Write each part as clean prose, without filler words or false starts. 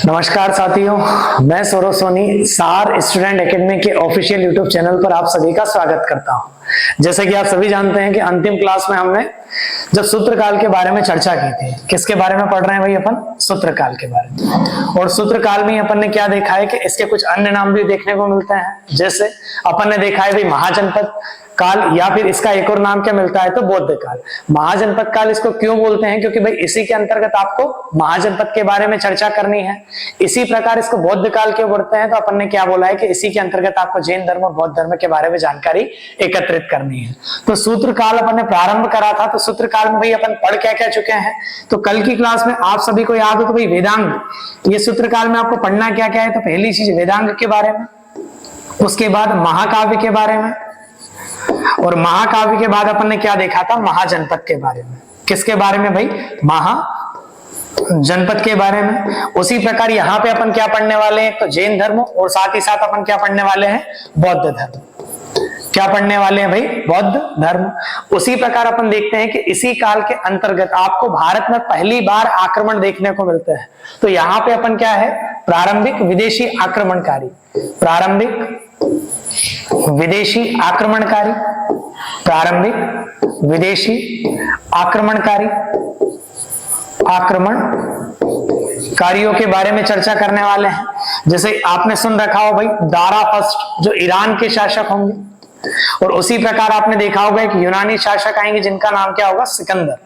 नमस्कार साथियों, मैं सौरभ सोनी सार स्टूडेंट एकेडमी के ऑफिशियल यूट्यूब चैनल पर आप सभी का स्वागत करता हूं। जैसे कि आप सभी जानते हैं कि अंतिम क्लास में हमने जब सूत्रकाल के बारे में चर्चा की थी, किसके बारे में पढ़ रहे हैं भाई अपन? सूत्रकाल के बारे में। और सूत्रकाल में अपन ने क्या देखा है कि इसके कुछ अन्य नाम भी देखने को मिलते हैं। जैसे अपन ने देखा है भाई महाजनपद काल, या फिर इसका एक और नाम क्या मिलता है तो बौद्ध काल। महाजनपद काल इसको क्यों बोलते हैं? क्योंकि भाई इसी के अंतर्गत आपको महाजनपद के बारे में चर्चा करनी है। इसी प्रकार इसको बौद्ध काल क्यों बोलते हैं? तो अपन ने क्या बोला है कि इसी के अंतर्गत आपको जैन धर्म और बौद्ध धर्म के बारे में जानकारी एकत्रित करनी है। तो सूत्र काल अपन ने प्रारंभ करा था, तो सूत्र काल में भाई अपन पढ़ क्या क्या चुके हैं? तो कल की क्लास में आप सभी को याद हो तो भाई वेदांग, ये सूत्र काल में आपको पढ़ना क्या क्या है? तो पहली चीज वेदांग के बारे में, उसके बाद महाकाव्य के बारे में, और महाकाव्य के बाद अपन ने क्या देखा था? महाजनपद के बारे में। किसके बारे में भाई? महाजनपद के बारे में। उसी प्रकार यहाँ पे अपन क्या पढ़ने वाले हैं? तो जैन धर्म, और साथ ही साथ अपन क्या पढ़ने वाले हैं? बौद्ध धर्म। क्या पढ़ने वाले हैं भाई? बौद्ध धर्म। उसी प्रकार अपन देखते हैं कि इसी काल के अंतर्गत आपको भारत में पहली बार आक्रमण देखने को मिलते हैं। तो यहाँ पे अपन क्या है? प्रारंभिक विदेशी आक्रमणकारी, प्रारंभिक विदेशी आक्रमणकारी, प्रारंभिक विदेशी आक्रमणकारी, आक्रमणकारियों के बारे में चर्चा करने वाले हैं। जैसे आपने सुन रखा हो भाई दारा फर्स्ट, जो ईरान के शासक होंगे, और उसी प्रकार आपने देखा होगा एक यूनानी शासक आएंगे जिनका नाम क्या होगा? सिकंदर।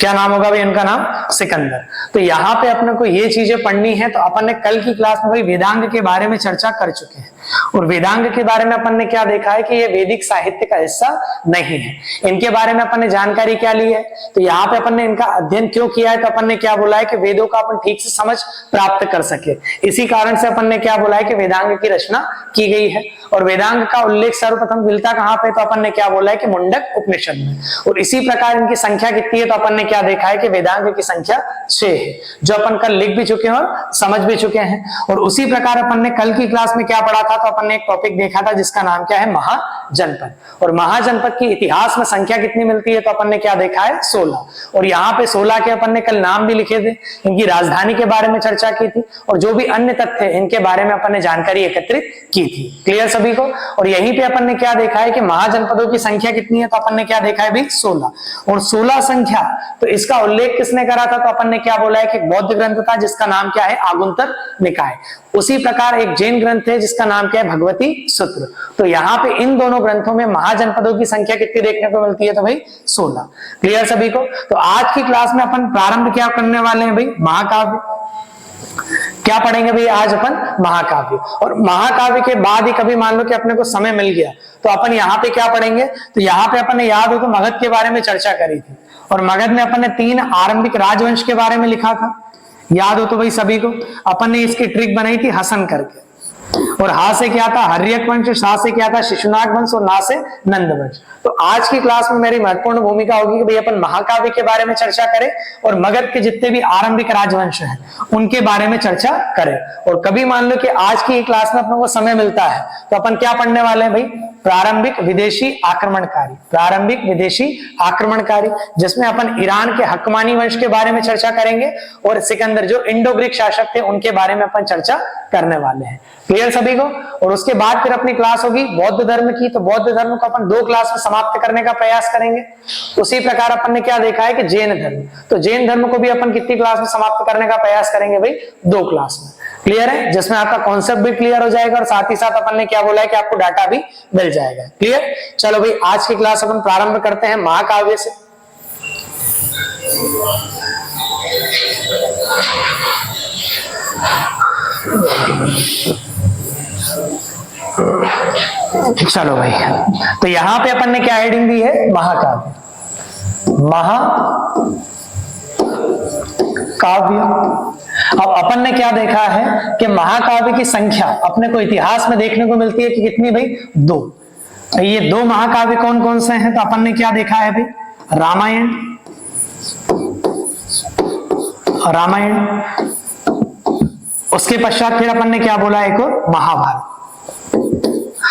क्या नाम होगा भाई उनका? नाम सिकंदर। तो यहाँ पे अपने को ये चीजें पढ़नी है। तो अपन ने कल की क्लास में भाई वेदांग के बारे में चर्चा कर चुके हैं, और वेदांग के बारे में अपन ने क्या देखा है कि ये वैदिक साहित्य का हिस्सा नहीं है। इनके बारे में अपन ने जानकारी क्या ली है? तो यहाँ पे अपन ने इनका अध्ययन क्यों किया है? तो अपन ने क्या बोला है कि वेदों का अपन ठीक से समझ प्राप्त कर सके। इसी कारण से अपन ने क्या बोला है कि वेदांग की रचना की गई है। और वेदांग का उल्लेख सर्वप्रथम मिलता कहाँ पे? तो अपन ने क्या बोला है कि मुंडक उपनिषद में। और इसी प्रकार इनकी संख्या कितनी है? तो अपन ने क्या देखा है कि वेदांग की संख्या 6 है, जो अपन कल लिख भी चुके हैं और समझ भी चुके हैं। और उसी प्रकार अपन ने कल की क्लास में क्या पढ़ा था? तो अपन ने एक टॉपिक देखा था जिसका नाम क्या है? महाजनपद। और महाजनपद की इतिहास में संख्या कितनी मिलती है? तो अपन ने क्या देखा है? 16। और यहाँ पे 16 के अपन ने कल नाम भी लिखे थे, इनकी राजधानी के बारे में चर्चा की थी, और जो भी अन्य तथ्य इनके बारे में अपन ने जानकारी एकत्रित की थी। क्लियर सभी को? और यहीं पे अपन ने क्या देखा है कि महाजनपदों की संख्या कितनी है? तो अपन ने क्या देखा है भाई? 16। और 16 संख्या, तो इसका उल्लेख किसने करा था? तो अपन ने क्या बोला है कि बौद्ध ग्रंथ था जिसका नाम क्या है? आगुंतर निकाय। उसी प्रकार एक जैन ग्रंथ है जिसका नाम क्या है? भगवती सूत्र। तो यहाँ पे इन दोनों ग्रंथों में महाजनपदों की संख्या कितनी देखने को मिलती है? तो भाई 16। क्लियर सभी को? तो आज की क्लास में अपन प्रारंभ क्या करने वाले हैं भाई? महाकाव्य। क्या पढ़ेंगे भाई आज अपन? महाकाव्य। और महाकाव्य के बाद ही कभी मान लो कि अपने को समय मिल गया तो अपन यहाँ पे क्या पढ़ेंगे? तो यहाँ पे अपन ने याद हो तो मगध के बारे में चर्चा करी थी, और मगध में अपन ने 3 आरंभिक राजवंश के बारे में लिखा था। याद हो तो भाई सभी को? अपन ने इसकी ट्रिक बनाई थी हसन करके। और हा से क्या था? हर्यक वंश, शा से क्या था? शिशुनाग वंश, और ना से नंद वंश। तो आज की क्लास में मेरी महत्वपूर्ण भूमिका होगी कि भाई अपन महाकाव्य के बारे में चर्चा करें और मगध के जितने भी आरंभिक राजवंश हैं उनके बारे में चर्चा करें। और कभी मान लो कि आज की क्लास में अपने को समय मिलता है तो अपन क्या पढ़ने वाले हैं भाई? प्रारंभिक विदेशी आक्रमणकारी, प्रारंभिक विदेशी आक्रमणकारी, जिसमें अपन ईरान के हकमानी वंश के बारे में चर्चा करेंगे, और सिकंदर जो इंडो ग्रीक शासक थे उनके बारे में अपन चर्चा करने वाले हैं। क्लियर सभी को? और उसके बाद फिर अपनी क्लास होगी बौद्ध धर्म की। तो बौद्ध धर्म को अपन 2 क्लास में समाप्त करने का प्रयास करेंगे। उसी प्रकार अपन ने क्या देखा है कि जैन धर्म, तो जैन धर्म को भी अपन कितनी क्लास में समाप्त करने का प्रयास करेंगे भाई? 2 क्लास में। क्लियर है? जिसमें आपका कॉन्सेप्ट भी क्लियर हो जाएगा और साथ ही साथ अपन ने क्या बोला है कि आपको डाटा भी मिल जाएगा। क्लियर? चलो भाई आज की क्लास अपन प्रारंभ करते हैं महाकाव्य से। चलो भाई, तो यहां पे अपन ने क्या हेडिंग दी है? महाकाव्य। महाकाव्य। अब अपन ने क्या देखा है कि महाकाव्य की संख्या अपने को इतिहास में देखने को मिलती है कि कितनी भाई? 2। ये 2 महाकाव्य कौन कौन से हैं? तो अपन ने क्या देखा है भाई? रामायण, रामायण। उसके पश्चात फिर अपन ने क्या बोला? एक और महाभारत।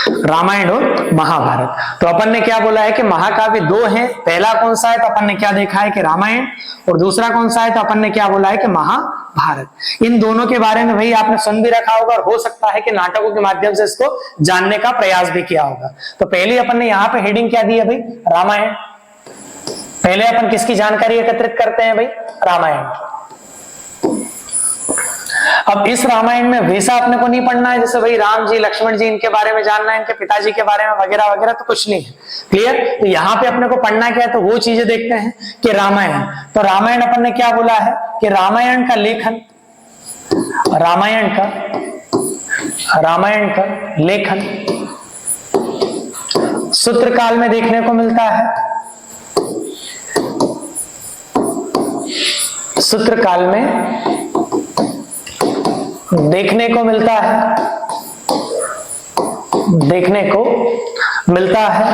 रामायण और महाभारत। तो अपन ने क्या बोला है कि महाकाव्य दो हैं, पहला कौन सा है तो अपन ने क्या देखा है कि रामायण, और दूसरा कौन सा है तो अपन ने क्या बोला है कि महाभारत। इन दोनों के बारे में भाई आपने सुन भी रखा होगा और हो सकता है कि नाटकों के माध्यम से इसको जानने का प्रयास भी किया होगा। तो पहले अपन ने यहाँ पे हेडिंग क्या दी है भाई, रामायण। पहले अपन किसकी जानकारी एकत्रित करते हैं भाई, रामायण। अब इस रामायण में वैसा अपने को नहीं पढ़ना है जैसे भाई राम जी लक्ष्मण जी इनके बारे में जानना है, इनके पिताजी के बारे में वगैरह वगैरह, तो कुछ नहीं है। क्लियर। तो यहाँ पे अपने को पढ़ना क्या है, तो वो चीजें देखते हैं कि रामायण। तो रामायण अपन ने क्या बोला है कि रामायण का लेखन, रामायण का लेखन सूत्रकाल में देखने को मिलता है, सूत्रकाल में देखने को मिलता है, देखने को मिलता है,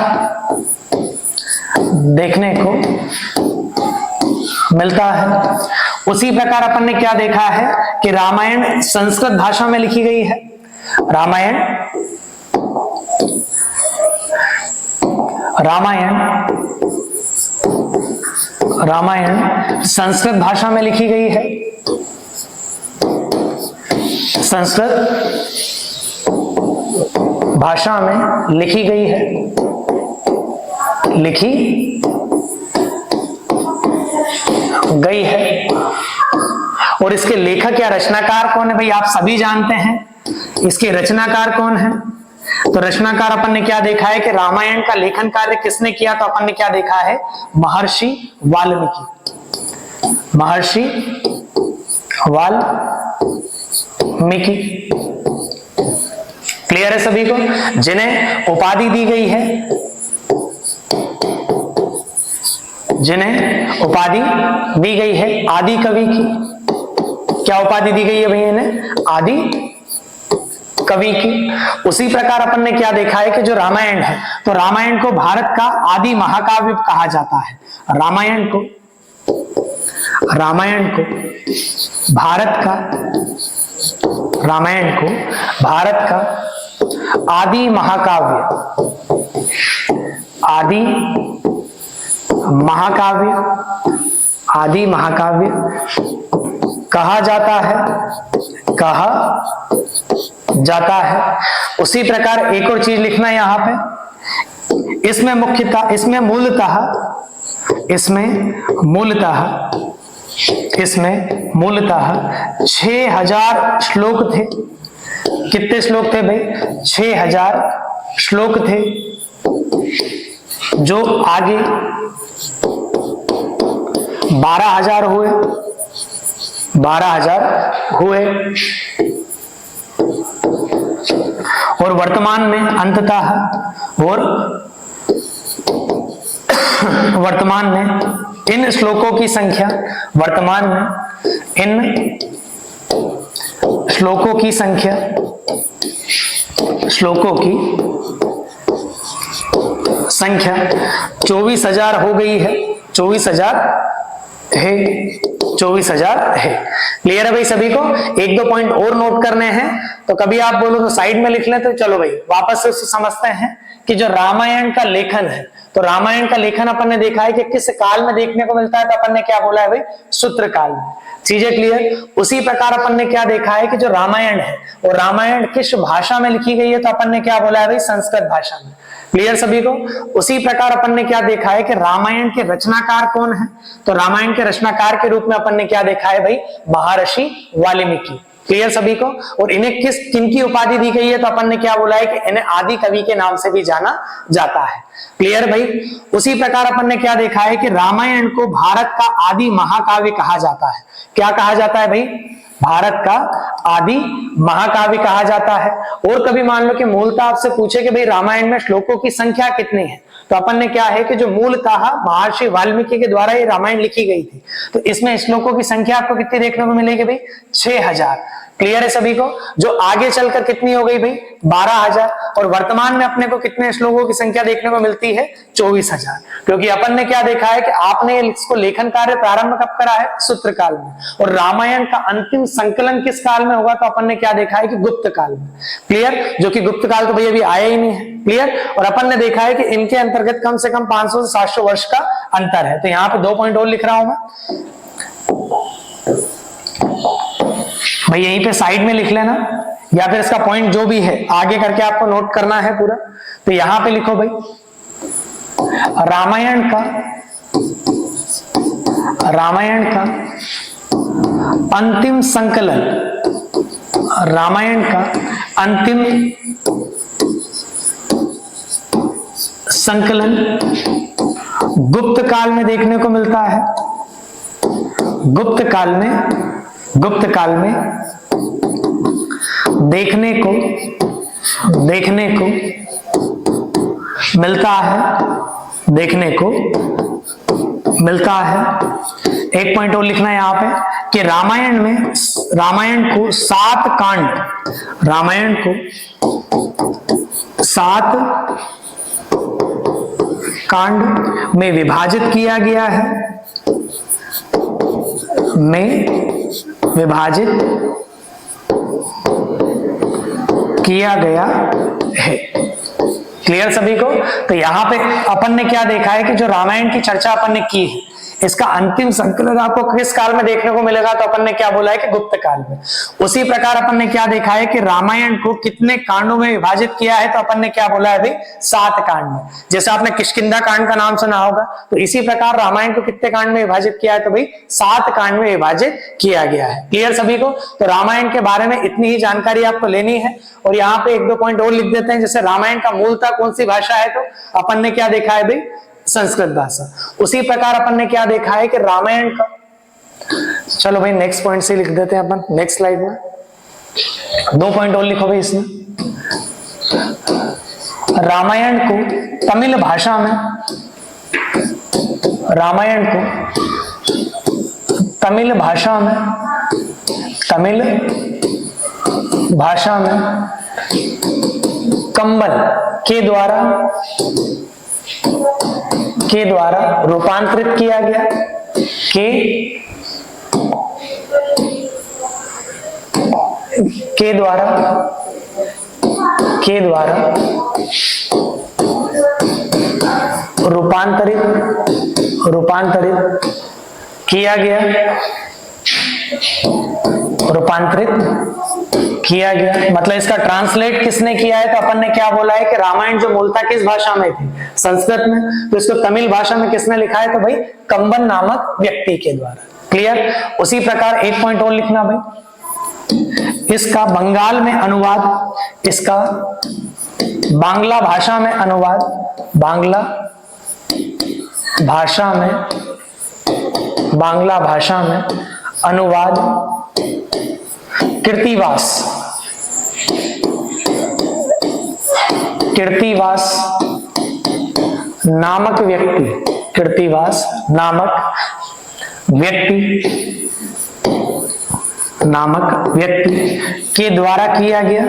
देखने को मिलता है। उसी प्रकार अपन ने क्या देखा है कि रामायण संस्कृत भाषा में लिखी गई है, रामायण संस्कृत भाषा में लिखी गई है, संस्कृत भाषा में लिखी गई है, लिखी गई है। और इसके लेखक या रचनाकार कौन है भाई, आप सभी जानते हैं। इसके रचनाकार कौन है, तो रचनाकार अपन ने क्या देखा है कि रामायण का लेखन कार्य किसने किया, तो अपन ने क्या देखा है, महर्षि वाल्मीकि, महर्षि वाल्मीकि। क्लियर है सभी को। जिन्हें उपाधि दी गई है, जिन्हें उपाधि दी गई है आदि कवि की, क्या उपाधि दी गई है भैया इन्हें, आदि कवि की। उसी प्रकार अपन ने क्या देखा है कि जो रामायण है, तो रामायण को भारत का आदि महाकाव्य कहा जाता है। रामायण को भारत का, रामायण को भारत का आदि महाकाव्य, आदि महाकाव्य, आदि महाकाव्य कहा जाता है, कहा जाता है। उसी प्रकार एक और चीज लिखना है यहां पे, इसमें मुख्यतः, इसमें मूलतः 6000 श्लोक थे। कितने श्लोक थे भाई, 6000 श्लोक थे, जो आगे 12,000 हुए, 12,000 हुए। और वर्तमान में अंततः, और वर्तमान में इन श्लोकों की संख्या, वर्तमान में इन श्लोकों की संख्या, श्लोकों की संख्या 24,000 हो गई है, 24,000 है, 24,000 है। क्लियर है भाई सभी को। एक दो पॉइंट और नोट करने हैं, तो कभी आप बोलो तो साइड में लिख लें। तो चलो भाई वापस से उसको समझते हैं कि जो रामायण का लेखन है, तो रामायण का लेखन अपन ने देखा है कि किस काल में देखने को मिलता है, तो अपन ने क्या बोला है भाई, सूत्र काल में। चीजें क्लियर। उसी प्रकार अपन ने क्या देखा है कि जो रामायण है, वो रामायण किस भाषा में लिखी गई है, तो अपन ने क्या बोला है भाई, संस्कृत भाषा में। क्लियर सभी को। उसी प्रकार अपन ने क्या देखा है कि रामायण के रचनाकार कौन है, तो रामायण के रचनाकार के रूप में अपन ने क्या देखा है भाई, महर्षि वाल्मीकि। क्लियर सभी को। और इन्हें किनकी उपाधि दी गई है, तो अपन ने क्या बोला है कि इन्हें आदि कवि के नाम से भी जाना जाता है। क्लियर भाई। उसी प्रकार अपन ने क्या देखा है कि रामायण को भारत का आदि महाकाव्य कहा जाता है। क्या कहा जाता है भाई, भारत का आदि महाकाव्य कहा जाता है। और कभी मान लो कि मूलतः आपसे पूछे कि भाई रामायण में श्लोकों की संख्या कितनी है, तो अपन ने क्या है कि जो मूलतः महर्षि वाल्मीकि के द्वारा ये रामायण लिखी गई थी, तो इसमें श्लोकों की संख्या आपको कितनी देखने को मिलेगी भाई, 6000। क्लियर है सभी को? जो आगे चलकर कितनी हो गई भाई 12,000, और वर्तमान में अपने को कितने श्लोकों की संख्या देखने को मिलती है 24,000। क्योंकि अपन ने क्या देखा है कि आपने इसको लेखन कार्य प्रारंभ कब करा है? सूत्र काल में। और रामायण का अंतिम संकलन किस काल में होगा? तो अपन ने क्या देखा है कि गुप्त काल में। क्लियर? जो कि गुप्त काल तो भाई अभी आया ही नहीं है। क्लियर? और अपन ने देखा है कि इनके अंतर्गत कम से कम 500 से 700 वर्ष का अंतर है। तो यहाँ पे 2 पॉइंट और लिख रहा हूं मैं भाई, यहीं पे साइड में लिख लेना, या फिर इसका पॉइंट जो भी है आगे करके आपको नोट करना है पूरा। तो यहां पे लिखो भाई, रामायण का अंतिम संकलन, रामायण का अंतिम संकलन गुप्त काल में देखने को मिलता है। गुप्त काल में देखने को मिलता है। एक पॉइंट और लिखना है यहां पे कि रामायण को 7 कांड में विभाजित किया गया है। क्लियर सभी को? तो यहां पे अपन ने क्या देखा है कि जो रामायण की चर्चा अपन ने की है, इसका अंतिम संकलन आपको किस काल में देखने को मिलेगा? तो अपन ने क्या बोला है कि गुप्त काल में। उसी प्रकार अपन ने क्या देखा है कि रामायण को कितने कांडों में विभाजित किया है? तो अपन ने क्या बोला है भाई 7 कांड में। जैसे आपने किष्किंधा कांड का नाम सुना होगा, तो इसी प्रकार रामायण को कितने कांड में विभाजित किया है? तो भाई 7 कांड में विभाजित किया गया है। क्लियर सभी को? तो रामायण के बारे में इतनी ही जानकारी आपको लेनी है। और यहाँ पे 1-2 पॉइंट और लिख देते हैं। जैसे रामायण का मूलतः कौन सी भाषा है? तो अपन ने क्या देखा है भाई? संस्कृत भाषा। उसी प्रकार अपन ने क्या देखा है कि रामायण का, चलो भाई नेक्स्ट पॉइंट से लिख देते हैं अपन नेक्स्ट स्लाइड में। 2 पॉइंट और लिखो भाई इसमें। रामायण को तमिल भाषा में कंबल के द्वारा रूपांतरित किया गया। के द्वारा रूपांतरित किया गया। मतलब इसका ट्रांसलेट किसने किया है? तो अपन ने क्या बोला है कि रामायण जो मूलतः किस भाषा में थी? संस्कृत में। तो इसको तमिल भाषा में किसने लिखा है? तो भाई कंबन नामक व्यक्ति के द्वारा। क्लियर? उसी प्रकार एक पॉइंट और लिखना भाई, इसका बंगाल में अनुवाद, इसका बांग्ला भाषा में अनुवाद कीर्तिवास नामक व्यक्ति के द्वारा किया गया।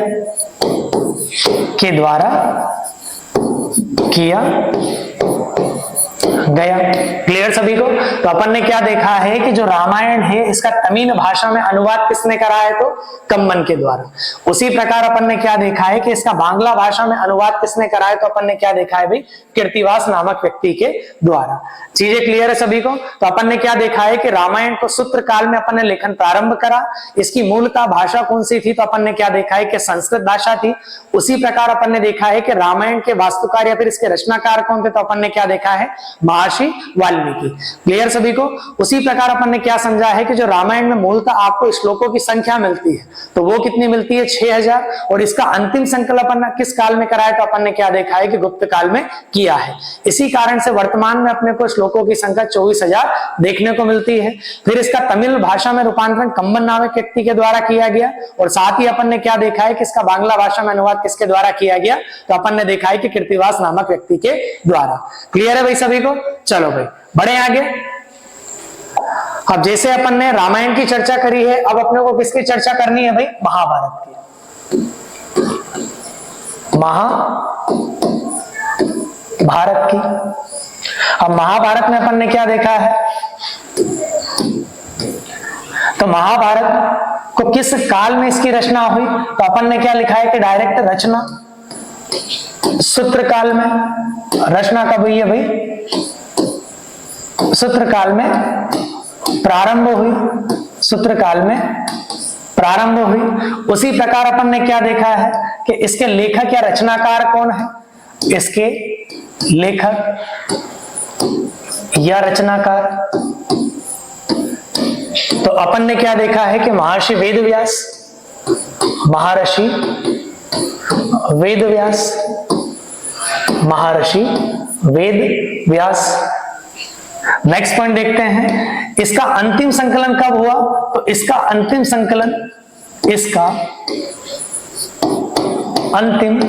क्लियर सभी को? तो अपन ने क्या देखा है कि जो रामायण है इसका तमिल भाषा में अनुवाद किसने करा है? तो कम्मन के द्वारा। उसी प्रकार अपन ने क्या देखा है कि इसका बांग्ला भाषा में अनुवाद किसने करा है? तो अपन ने क्या देखा है भाई कीर्तिवास नामक व्यक्ति के द्वारा। चीजें क्लियर है सभी को? तो अपन ने क्या देखा है कि रामायण को सूत्र काल में अपन ने लेखन प्रारंभ करा। इसकी मूलतः भाषा कौन सी थी? तो अपन ने क्या देखा है कि संस्कृत भाषा थी। उसी प्रकार अपन ने देखा है कि रामायण के वास्तुकार या फिर इसके रचनाकार कौन थे? तो अपन ने क्या देखा है? महर्षि वाल्मीकि। क्लियर सभी को? उसी प्रकार अपन ने क्या समझा है कि जो रामायण में मूलतः आपको श्लोकों की संख्या मिलती है, तो वो कितनी मिलती है? 6000। और इसका अंतिम संकलन अपन किस काल में करा है? तो अपन ने क्या देखा है कि गुप्त काल में किया है। इसी कारण से वर्तमान में अपने को श्लोकों की संख्या 24,000 देखने को मिलती है। फिर इसका तमिल भाषा में रूपांतरण कंबन नामक व्यक्ति के द्वारा किया गया। और साथ ही अपन ने क्या देखा है कि इसका बांग्ला भाषा में अनुवाद किसके द्वारा किया गया? तो अपन ने देखा है कि कीर्तिवास नामक व्यक्ति के द्वारा। क्लियर है भाई सभी को? चलो भाई बढ़े आगे। अब जैसे अपन ने रामायण की चर्चा करी है, अब अपने को किसकी चर्चा करनी है भाई? महाभारत की। महाभारत की। अब महाभारत में अपन ने क्या देखा है? तो महाभारत को किस काल में इसकी रचना हुई? तो अपन ने क्या लिखा है कि डायरेक्ट रचना सूत्र काल में। रचना कब हुई है भाई? सूत्र काल में प्रारंभ हुई। सूत्र काल में प्रारंभ हुई। उसी प्रकार अपन ने क्या देखा है कि इसके लेखक या रचनाकार कौन है? इसके लेखक या रचनाकार, तो अपन ने क्या देखा है कि महर्षि वेदव्यास, महर्षि वेदव्यास, महर्षि वेदव्यास। नेक्स्ट पॉइंट देखते हैं, इसका अंतिम संकलन कब हुआ? तो इसका अंतिम संकलन, इसका अंतिम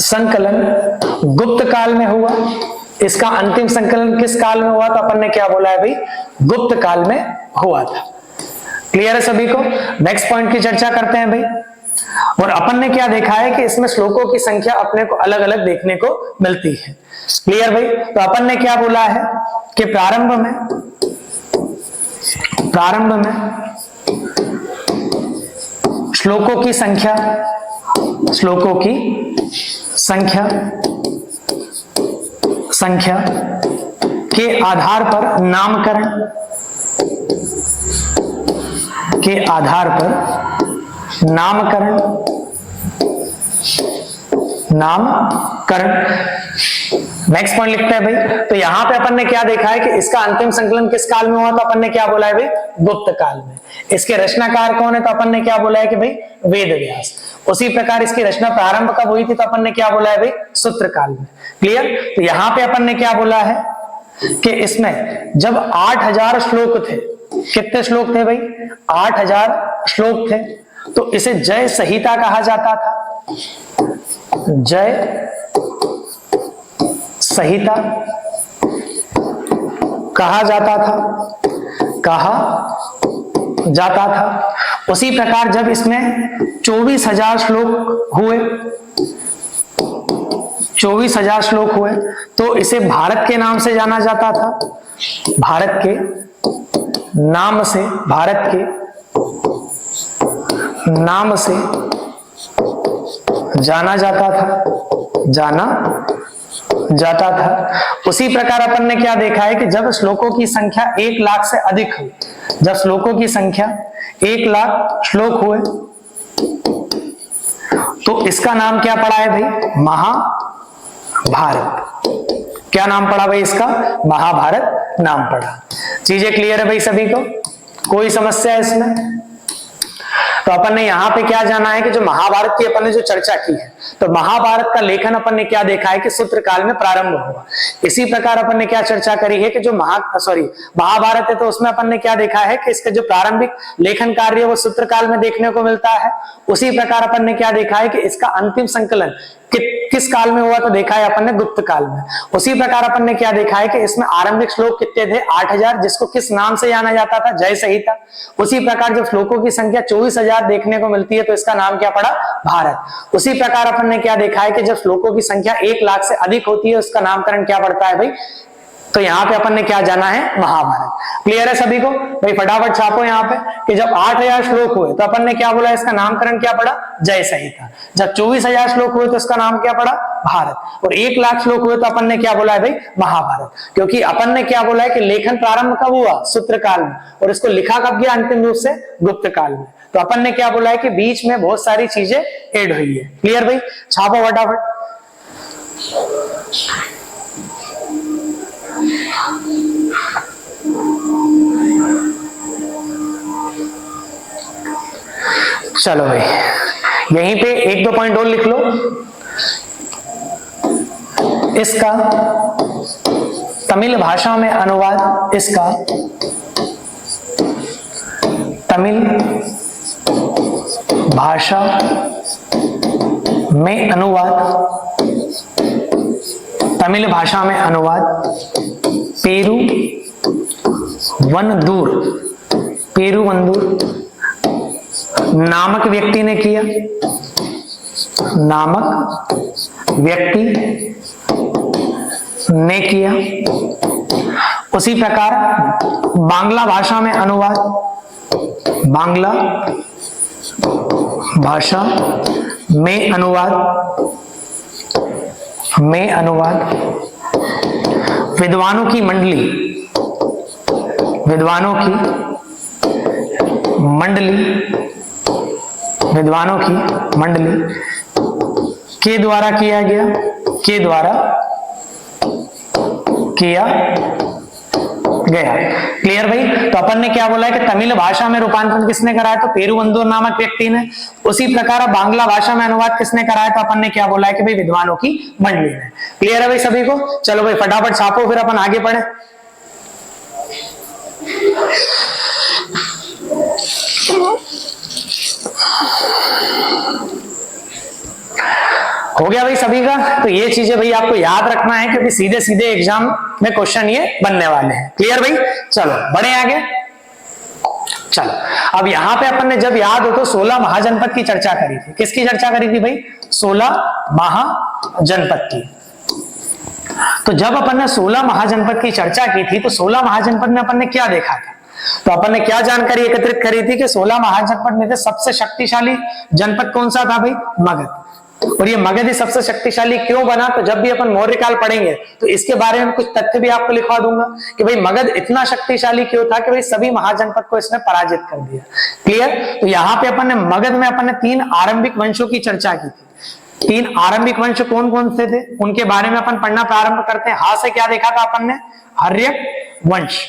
संकलन गुप्त काल में हुआ। इसका अंतिम संकलन किस काल में हुआ? तो अपन ने क्या बोला है भाई? गुप्त काल में हुआ था। क्लियर है सभी को? नेक्स्ट पॉइंट की चर्चा करते हैं भाई। और अपन ने क्या देखा है कि इसमें श्लोकों की संख्या अपने को अलग अलग देखने को मिलती है। क्लियर भाई? तो अपन ने क्या बोला है कि प्रारंभ में श्लोकों की संख्या, श्लोकों की संख्या के आधार पर नामकरण, के आधार पर नामकरण नेक्स्ट पॉइंट लिखते हैं भाई। तो यहां पे अपन ने क्या देखा है कि इसका अंतिम संकलन किस काल में हुआ? तो अपन ने क्या बोला है भाई? गुप्त काल में। इसके रचनाकार कौन है? तो अपन ने क्या बोला है कि भाई वेदव्यास। उसी प्रकार इसकी रचना प्रारंभ कब हुई थी? तो अपन ने क्या बोला है भाई? सूत्र काल में। क्लियर? तो यहां पे अपन ने क्या बोला है कि इसमें जब 8000 श्लोक थे, कितने श्लोक थे भाई? 8000 श्लोक थे, तो इसे जय संहिता कहा जाता था। जय संहिता कहा जाता था। उसी प्रकार जब इसमें 24,000 श्लोक हुए, 24,000 श्लोक हुए, तो इसे भारत के नाम से जाना जाता था। भारत के नाम से, भारत के नाम से जाना जाता था। उसी प्रकार अपन ने क्या देखा है कि जब श्लोकों की संख्या 1 लाख से अधिक हुई, जब श्लोकों की संख्या 1 लाख श्लोक हुए, तो इसका नाम क्या पड़ा है भाई? महाभारत। क्या नाम पड़ा भाई इसका? महाभारत नाम पड़ा। चीजें क्लियर है भाई सभी को? कोई समस्या है इसमें? तो अपन ने यहाँ पे क्या जाना है कि जो महाभारत की अपन ने जो चर्चा की है, तो महाभारत का लेखन अपन ने क्या देखा है कि सूत्र काल में प्रारंभ हुआ। इसी प्रकार अपन ने क्या चर्चा करी है कि जो महाभारत है, तो उसमें अपन ने क्या देखा है कि इसका जो प्रारंभिक लेखन कार्य वो सूत्र काल में देखने को मिलता है। उसी प्रकार अपन ने क्या देखा है कि इसका अंतिम संकलन किस काल में हुआ? तो देखा है अपन ने गुप्त काल में। उसी प्रकार अपन ने क्या देखा है कि इसमें आरंभिक श्लोक कितने थे? 8000, जिसको किस नाम से जाना जाता था? जय संहिता। उसी प्रकार जब श्लोकों की संख्या 24,000 देखने को मिलती है, तो इसका नाम क्या पड़ा? भारत। उसी प्रकार अपन ने क्या देखा है कि जब श्लोकों की संख्या 1 लाख से अधिक होती है, उसका नामकरण क्या पड़ता है भाई? तो यहाँ पे अपन ने क्या जाना है? महाभारत। क्लियर है सभी को भाई? फटाफट छापो यहाँ पे कि जब 8000 श्लोक हुए, तो अपन ने क्या बोला? इसका नामकरण क्या पड़ा? जय संहिता। जब 24,000 श्लोक हुए, तो इसका नाम क्या पड़ा? भारत। और 1 लाख श्लोक हुए, तो अपन ने क्या बोला है भाई? महाभारत। क्योंकि अपन ने क्या बोला है कि लेखन प्रारंभ कब हुआ? सूत्र काल में। और इसको लिखा कब गया अंतिम रूप से? गुप्त काल में। तो अपन ने क्या बोला है कि बीच में बहुत सारी चीजें ऐड हुई है। क्लियर भाई? छापो फटाफट। चलो भाई, यहीं पे 1-2 पॉइंट और लिख लो। इसका तमिल भाषा में अनुवाद, इसका तमिल भाषा में अनुवाद, तमिल भाषा में अनुवाद पेरुवंदूर, पेरुवंदूर नामक व्यक्ति ने किया, नामक व्यक्ति ने किया। उसी प्रकार बांग्ला भाषा में अनुवाद, बांग्ला भाषा में अनुवाद, में अनुवाद विद्वानों की मंडली, विद्वानों की मंडली, विद्वानों की मंडली के द्वारा किया गया, के द्वारा किया गया। क्लियर भाई? तो अपन ने क्या बोला है कि तमिल भाषा में रूपांतरण किसने कराया? तो पेरुवंदूर नामक व्यक्ति ने। उसी प्रकार बांग्ला भाषा में अनुवाद किसने कराया? तो अपन ने क्या बोला है कि भाई विद्वानों की मंडली ने। क्लियर है भाई सभी को? चलो भाई फटाफट छापो, फिर अपन आगे बढ़े। हो गया भाई सभी का? तो ये चीजें भाई आपको याद रखना है क्योंकि सीधे सीधे एग्जाम में क्वेश्चन ये बनने वाले हैं। क्लियर भाई? चलो बढ़े आगे। चलो अब यहां पे अपन ने जब याद हो तो 16 महाजनपद की चर्चा करी थी। किसकी चर्चा करी थी भाई? 16 महाजनपद की। तो जब अपन ने 16 महाजनपद की चर्चा की थी तो 16 महाजनपद में अपन ने क्या देखा था? तो अपन ने क्या जानकारी एकत्रित करी थी कि 16 महाजनपद में से सबसे शक्तिशाली जनपद कौन सा था भाई? मगध। और ये मगध ही सबसे शक्तिशाली क्यों बना? तो जब भी अपन मौर्य काल पढ़ेंगे तो इसके बारे में कुछ तथ्य भी आपको लिखवा दूंगा कि भाई मगध इतना शक्तिशाली क्यों था कि भाई सभी महाजनपद को इसने पराजित कर दिया। क्लियर? तो यहाँ पे अपन ने मगध में अपन ने 3 आरंभिक वंशों की चर्चा की थी। 3 आरंभिक वंश कौन कौन से थे उनके बारे में अपन पढ़ना प्रारंभ करते हैं। हा से क्या देखा था अपन ने? हर्यक वंश।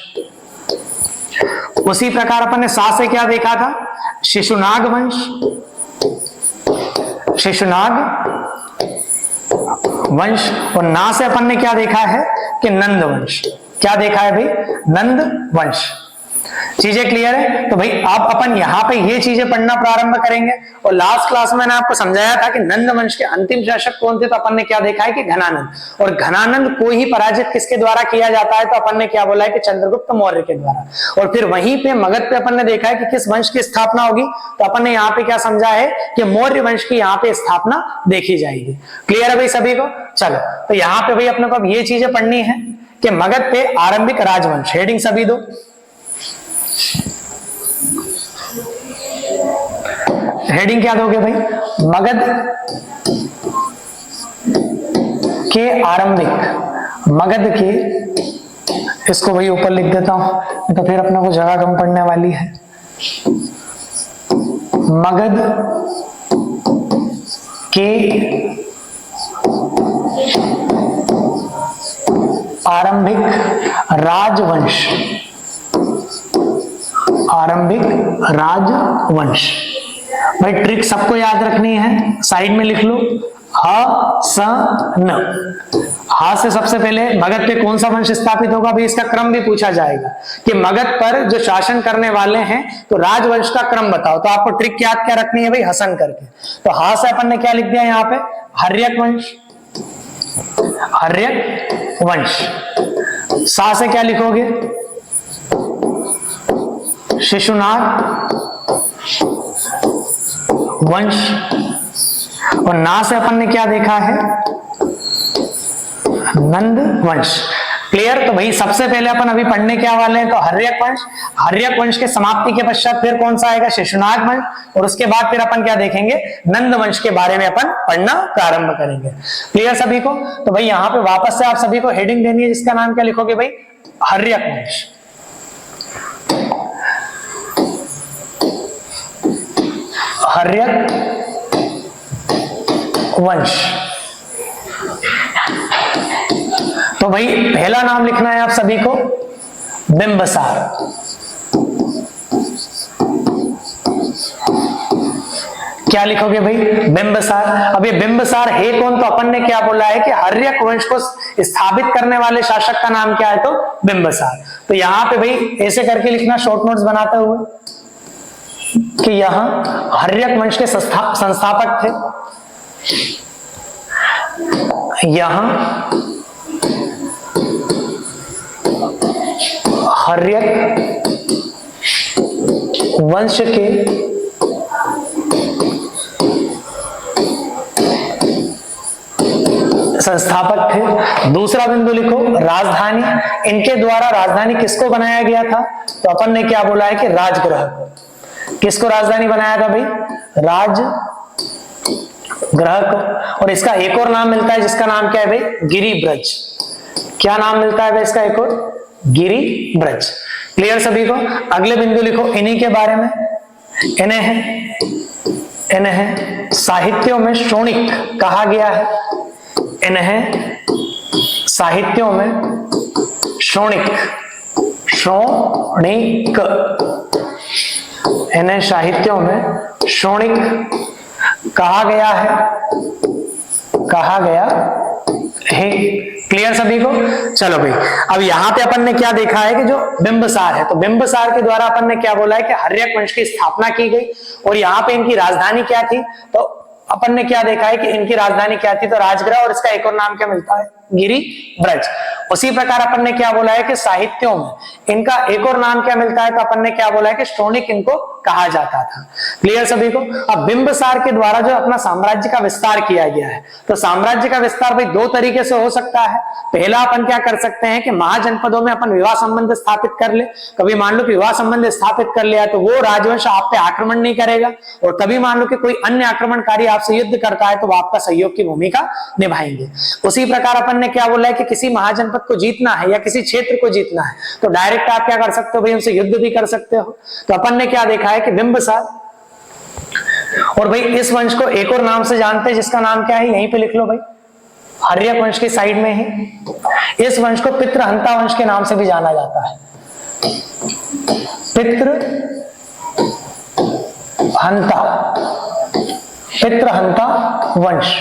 उसी प्रकार अपन ने सा से क्या देखा था? शिशुनाग वंश, शिशुनाग वंश। और ना से अपन ने क्या देखा है कि नंद वंश। क्या देखा है भाई? नंद वंश। चीजें क्लियर है? तो भाई अब अपन यहाँ पे ये चीजें पढ़ना प्रारंभ करेंगे। और लास्ट क्लास में मैंने आपको समझाया था कि नंद वंश के अंतिम शासक कौन थे? तो अपन ने क्या देखा है कि घनानंद। और घनानंद को ही पराजित किसके द्वारा किया जाता है? तो अपन ने क्या बोला है कि चंद्रगुप्त मौर्य के द्वारा। और फिर वहीं पे मगध पे अपन ने देखा है कि किस वंश की स्थापना होगी? तो अपन ने यहाँ पे क्या समझा है कि मौर्य वंश की यहाँ पे स्थापना देखी जाएगी। क्लियर है भाई सभी को? चलो तो यहाँ पे भाई अपने को अब ये चीजें पढ़नी है कि मगध पे आरंभिक राजवंश। हेडिंग सभी दो। हेडिंग क्या दोगे भाई? मगध के आरंभिक, मगध के, इसको भाई ऊपर लिख देता हूं तो फिर अपना को जगह कम पड़ने वाली है। मगध के आरंभिक राजवंश, आरंभिक राजवंश। भाई ट्रिक सबको याद रखनी है, साइड में लिख लो। ह स न। हा से सबसे पहले मगध पे कौन सा वंश स्थापित होगा? भाई इसका क्रम भी पूछा जाएगा कि मगध पर जो शासन करने वाले हैं तो राजवंश का क्रम बताओ। तो आपको ट्रिक याद क्या रखनी है भाई? हसन करके। तो हा से अपन ने क्या लिख दिया यहाँ पे? हर्यक वंश, हर्यक वंश। सा से क्या लिखोगे? शिशुनाग वंश। और ना से अपन ने क्या देखा है? नंद वंश। क्लियर? तो भाई सबसे पहले अपन अभी पढ़ने क्या वाले हैं? तो हर्यक वंश। हर्यक वंश के समाप्ति के पश्चात फिर कौन सा आएगा? शिशुनाग वंश। और उसके बाद फिर अपन क्या देखेंगे? नंद वंश के बारे में अपन पढ़ना प्रारंभ करेंगे। क्लियर सभी को? तो भाई यहाँ पे वापस से आप सभी को हेडिंग देनी है जिसका नाम क्या लिखोगे भाई? हर्यक वंश। हर्यक वंश। तो भाई पहला नाम लिखना है आप सभी को बिंबसार। क्या लिखोगे भाई? बिंबसार। अब ये बिंबसार है कौन? तो अपन ने क्या बोला है कि हर्यक वंश को स्थापित करने वाले शासक का नाम क्या है? तो बिंबसार। तो यहां पे भाई ऐसे करके लिखना शॉर्ट नोट्स बनाते हुए कि यहां हर्यक वंश के संस्थापक थे, यहां हर्यक वंश के संस्थापक थे। दूसरा बिंदु लिखो राजधानी, इनके द्वारा राजधानी किसको बनाया गया था? तो अपन ने क्या बोला है कि राजगृह को। किसको राजधानी बनाया था भाई? राजगृह को। और इसका एक और नाम मिलता है जिसका नाम क्या है भाई? गिरिब्रज। क्या नाम मिलता है भाई इसका एक और? गिरिब्रज। क्लियर सभी को? अगले बिंदु लिखो इन्हीं के बारे में। इन्हें साहित्यों में शोणिक कहा गया है। इन्हें साहित्यों में शोणिक इन्हें साहित्यों में शोणिक कहा गया है। क्लियर सभी को? चलो भाई, अब यहां पे अपन ने क्या देखा है कि जो बिंबसार है, तो बिंबसार के द्वारा अपन ने क्या बोला है कि हर्यक वंश की स्थापना की गई। और यहाँ पे इनकी राजधानी क्या थी? तो अपन ने क्या देखा है कि इनकी राजधानी क्या थी? तो राजगृह। और इसका एक और नाम क्या मिलता है? गिरिब्रज। उसी प्रकार अपन ने क्या बोला है कि साहित्यों में इनका एक और नाम क्या मिलता है? तो अपन ने क्या बोला है कि शोणिक इनको कहा जाता था। क्लियर सभी को? अब बिंबसार के द्वारा जो अपना साम्राज्य का विस्तार किया गया है, तो साम्राज्य का विस्तार भाई दो तरीके से हो सकता है। पहला अपन क्या कर सकते हैं कि महाजनपदों में अपन विवाह संबंध स्थापित कर ले। कभी मान लो कि विवाह संबंध स्थापित कर लिया तो वो राजवंश आप पे आक्रमण नहीं करेगा, और कभी मान लो कि कोई अन्य आक्रमणकारी आपसे युद्ध करता है तो वो आपका सहयोग की भूमिका निभाएंगे। उसी प्रकार अपन ने क्या बोला है कि किसी महाजनपद को जीतना है या किसी क्षेत्र को जीतना है तो डायरेक्ट आप क्या कर सकते हो भाई? उनसे युद्ध भी कर सकते हो। तो अपन ने क्या देखा है कि बिंबसार। और भाई इस वंश को एक और नाम से जानते हैं जिसका नाम क्या है? यहीं पे लिख लो भाई, हर्यक वंश के साइड में ही। इस वंश को पितृहंता वंश के नाम से भी जाना जाता है। पितृहंता वंश।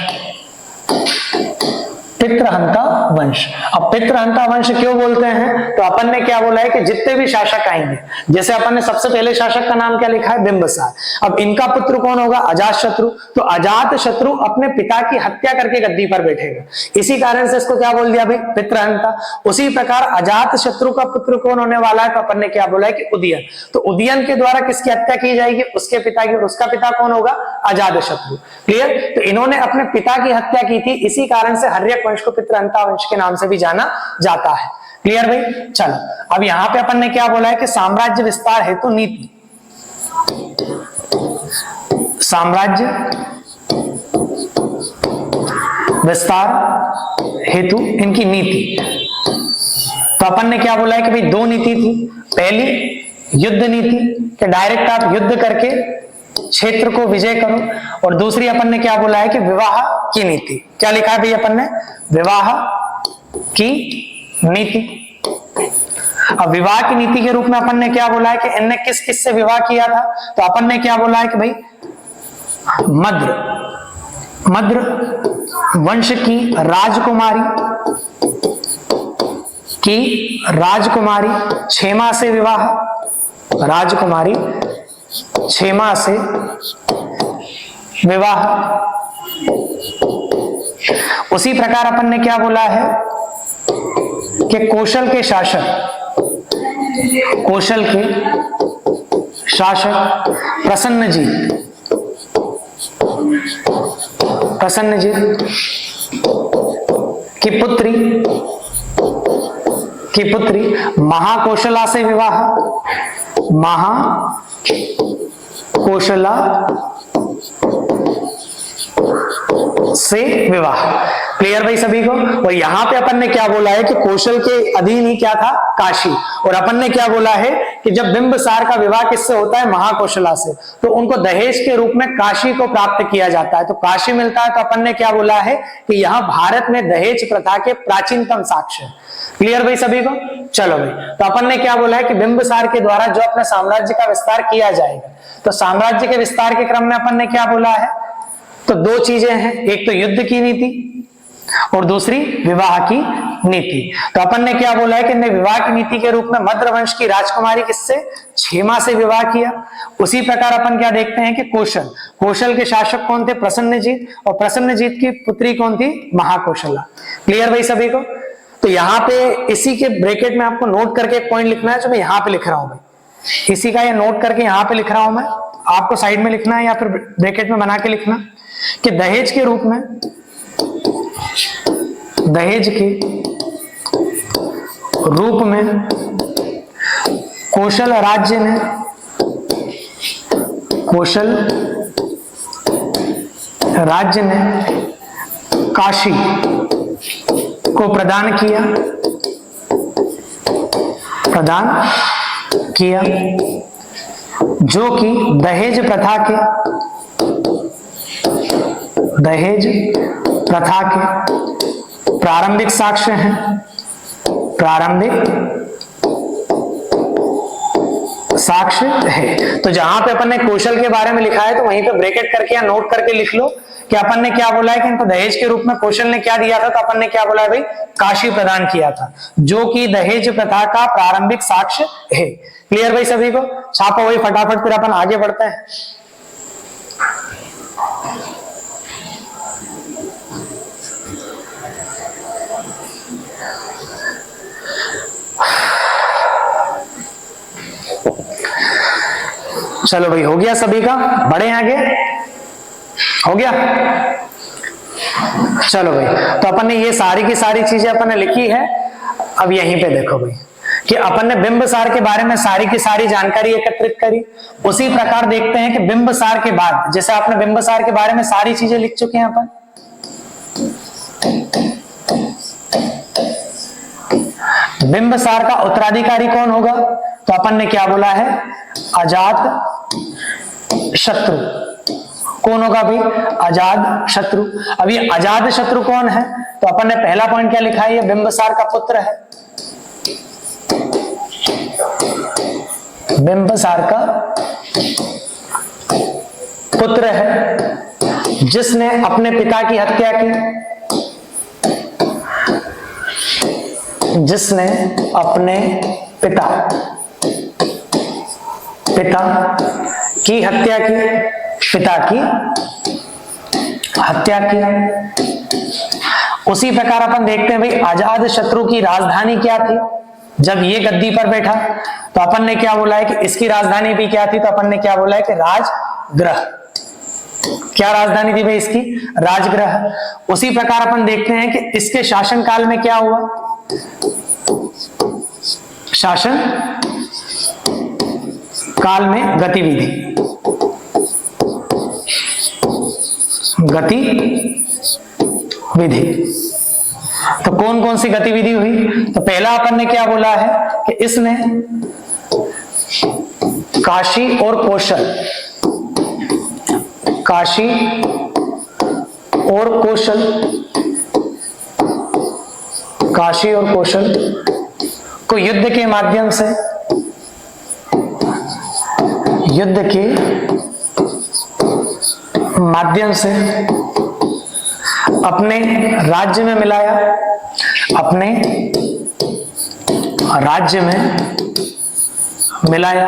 पितृहंता वंश। अब पितृहंता वंश क्यों बोलते हैं? तो अपन ने क्या बोला है कि जितने भी शासक आएंगे, जैसे अपन ने सबसे पहले शासक का नाम क्या लिखा है? बिंबसार। अब इनका पुत्र कौन होगा? अजातशत्रु। तो अजातशत्रु अपने पिता की हत्या करके गद्दी पर बैठेगा, इसी कारण से इसको क्या बोल दिया भाई? पितृहंता। उसी प्रकार अजातशत्रु का पुत्र कौन होने वाला है? तो अपन ने क्या बोला है कि उदयन। तो उदयन के द्वारा किसकी हत्या की जाएगी? उसके पिता की। और उसका पिता कौन होगा? अजातशत्रु। क्लियर? तो इन्होंने अपने पिता की हत्या की थी, इसी कारण से हर्यक वंश को पितृहंता वंश के नाम से भी जाना जाता है। क्लियर भाई? चलो, अब यहां पे अपन ने क्या बोला है कि साम्राज्य विस्तार हेतु नीति। साम्राज्य विस्तार हेतु इनकी नीति। तो अपन ने क्या बोला है कि भाई दो नीति थी। पहली युद्ध नीति कि डायरेक्ट आप युद्ध करके क्षेत्र को विजय करो। और दूसरी अपन ने क्या बोला है कि विवाह की नीति। क्या लिखा है भाई अपन ने? विवाह की नीति। अब विवाह की नीति के रूप में अपन ने क्या बोला है कि इनने किस किस से विवाह किया था? तो अपन ने क्या बोला है कि भाई मद्र वंश की राजकुमारी क्षेमा से विवाह। राजकुमारी क्षेमा से विवाह। उसी प्रकार अपन ने क्या बोला है कि कोशल के शासक प्रसन्नजीत की पुत्री महाकोशला से विवाह। महाकोशला से विवाह। क्लियर भाई सभी को? और यहां पे अपन ने क्या बोला है कि कौशल के अधीन ही क्या था? काशी। और अपन ने क्या बोला है कि जब बिंबसार का विवाह किससे होता है? महाकोशला से। तो उनको दहेज के रूप में काशी को प्राप्त किया जाता है, तो काशी मिलता है। तो अपन ने क्या बोला है कि यहाँ भारत में दहेज प्रथा के प्राचीनतम साक्ष्य। क्लियर भाई सभी को? चलो भाई, तो अपन ने क्या बोला है कि बिंबसार के द्वारा जो अपने साम्राज्य का विस्तार किया जाएगा, तो साम्राज्य के विस्तार के क्रम में अपन ने क्या बोला है? तो दो चीजें हैं, एक तो युद्ध की नीति और दूसरी विवाह की नीति। तो अपन ने क्या बोला है कि इन्हें विवाह की नीति के रूप में मद्र वंश की राजकुमारी किससे? क्षेमा से विवाह किया। उसी प्रकार अपन क्या देखते हैं कि कौशल के शासक कौन थे? प्रसन्नजीत। और प्रसन्नजीत की पुत्री कौन थी? महाकोशला। क्लियर भाई सभी को? तो यहाँ पे इसी के ब्रैकेट में आपको नोट करके एक पॉइंट लिखना है जो मैं यहाँ पे लिख रहा हूं भाई। इसी का ये नोट करके यहाँ पे लिख रहा हूं मैं, आपको साइड में लिखना है या फिर ब्रैकेट में बना के लिखना कि दहेज के रूप में, दहेज के रूप में कौशल राज्य ने, कौशल राज्य ने काशी को प्रदान किया, प्रदान किया, जो कि दहेज प्रथा के, दहेज प्रथा के प्रारंभिक साक्ष्य हैं, प्रारंभिक साक्ष्य है। तो जहां पे अपन ने कौशल के बारे में लिखा है तो वहीं पे ब्रैकेट करके या नोट करके लिख लो कि अपन ने क्या बोला है कि इनको दहेज के रूप में कौशल ने क्या दिया था, तो अपन ने क्या बोला है भाई, काशी प्रदान किया था, जो कि दहेज प्रथा का प्रारंभिक साक्ष्य है। क्लियर भाई सभी को? छापो वही फटाफट, फिर अपन आगे बढ़ते हैं। चलो भाई, हो गया सभी का? बढ़े आगे, हो गया? चलो भाई, तो अपन ने ये सारी की सारी चीजें अपन ने लिखी है। अब यहीं पे देखो भाई कि अपन ने बिंबसार के बारे में सारी की सारी जानकारी एकत्रित करी। उसी प्रकार देखते हैं कि बिंबसार के बाद, जैसे आपने बिंबसार के बारे में सारी चीजें लिख चुके हैं अपन, बिंबसार का उत्तराधिकारी कौन होगा, तो अपन ने क्या बोला है, अजात शत्रु। कौन होगा भाई, अजात शत्रु। अब ये अजात शत्रु कौन है, तो अपन ने पहला पॉइंट क्या लिखा है, ये बिंबसार का पुत्र है, बिंबसार का पुत्र है, जिसने अपने पिता की हत्या की, जिसने अपने पिता की हत्या की, पिता की हत्या की। उसी प्रकार अपन देखते हैं भाई, अजात शत्रु की राजधानी क्या थी जब ये गद्दी पर बैठा, तो अपन ने क्या बोला है कि इसकी राजधानी भी क्या थी, तो अपन ने क्या बोला है कि राजगृह। क्या राजधानी थी भाई इसकी, राजगृह। उसी प्रकार अपन देखते हैं कि इसके शासनकाल में क्या हुआ, शासन काल में गतिविधि, गतिविधि। तो कौन कौन सी गतिविधि हुई, तो पहला अपन ने क्या बोला है कि इसने काशी और कौशल, काशी और कौशल, काशी और कौशल को युद्ध के माध्यम से, युद्ध के माध्यम से अपने राज्य में मिलाया, अपने राज्य में मिलाया।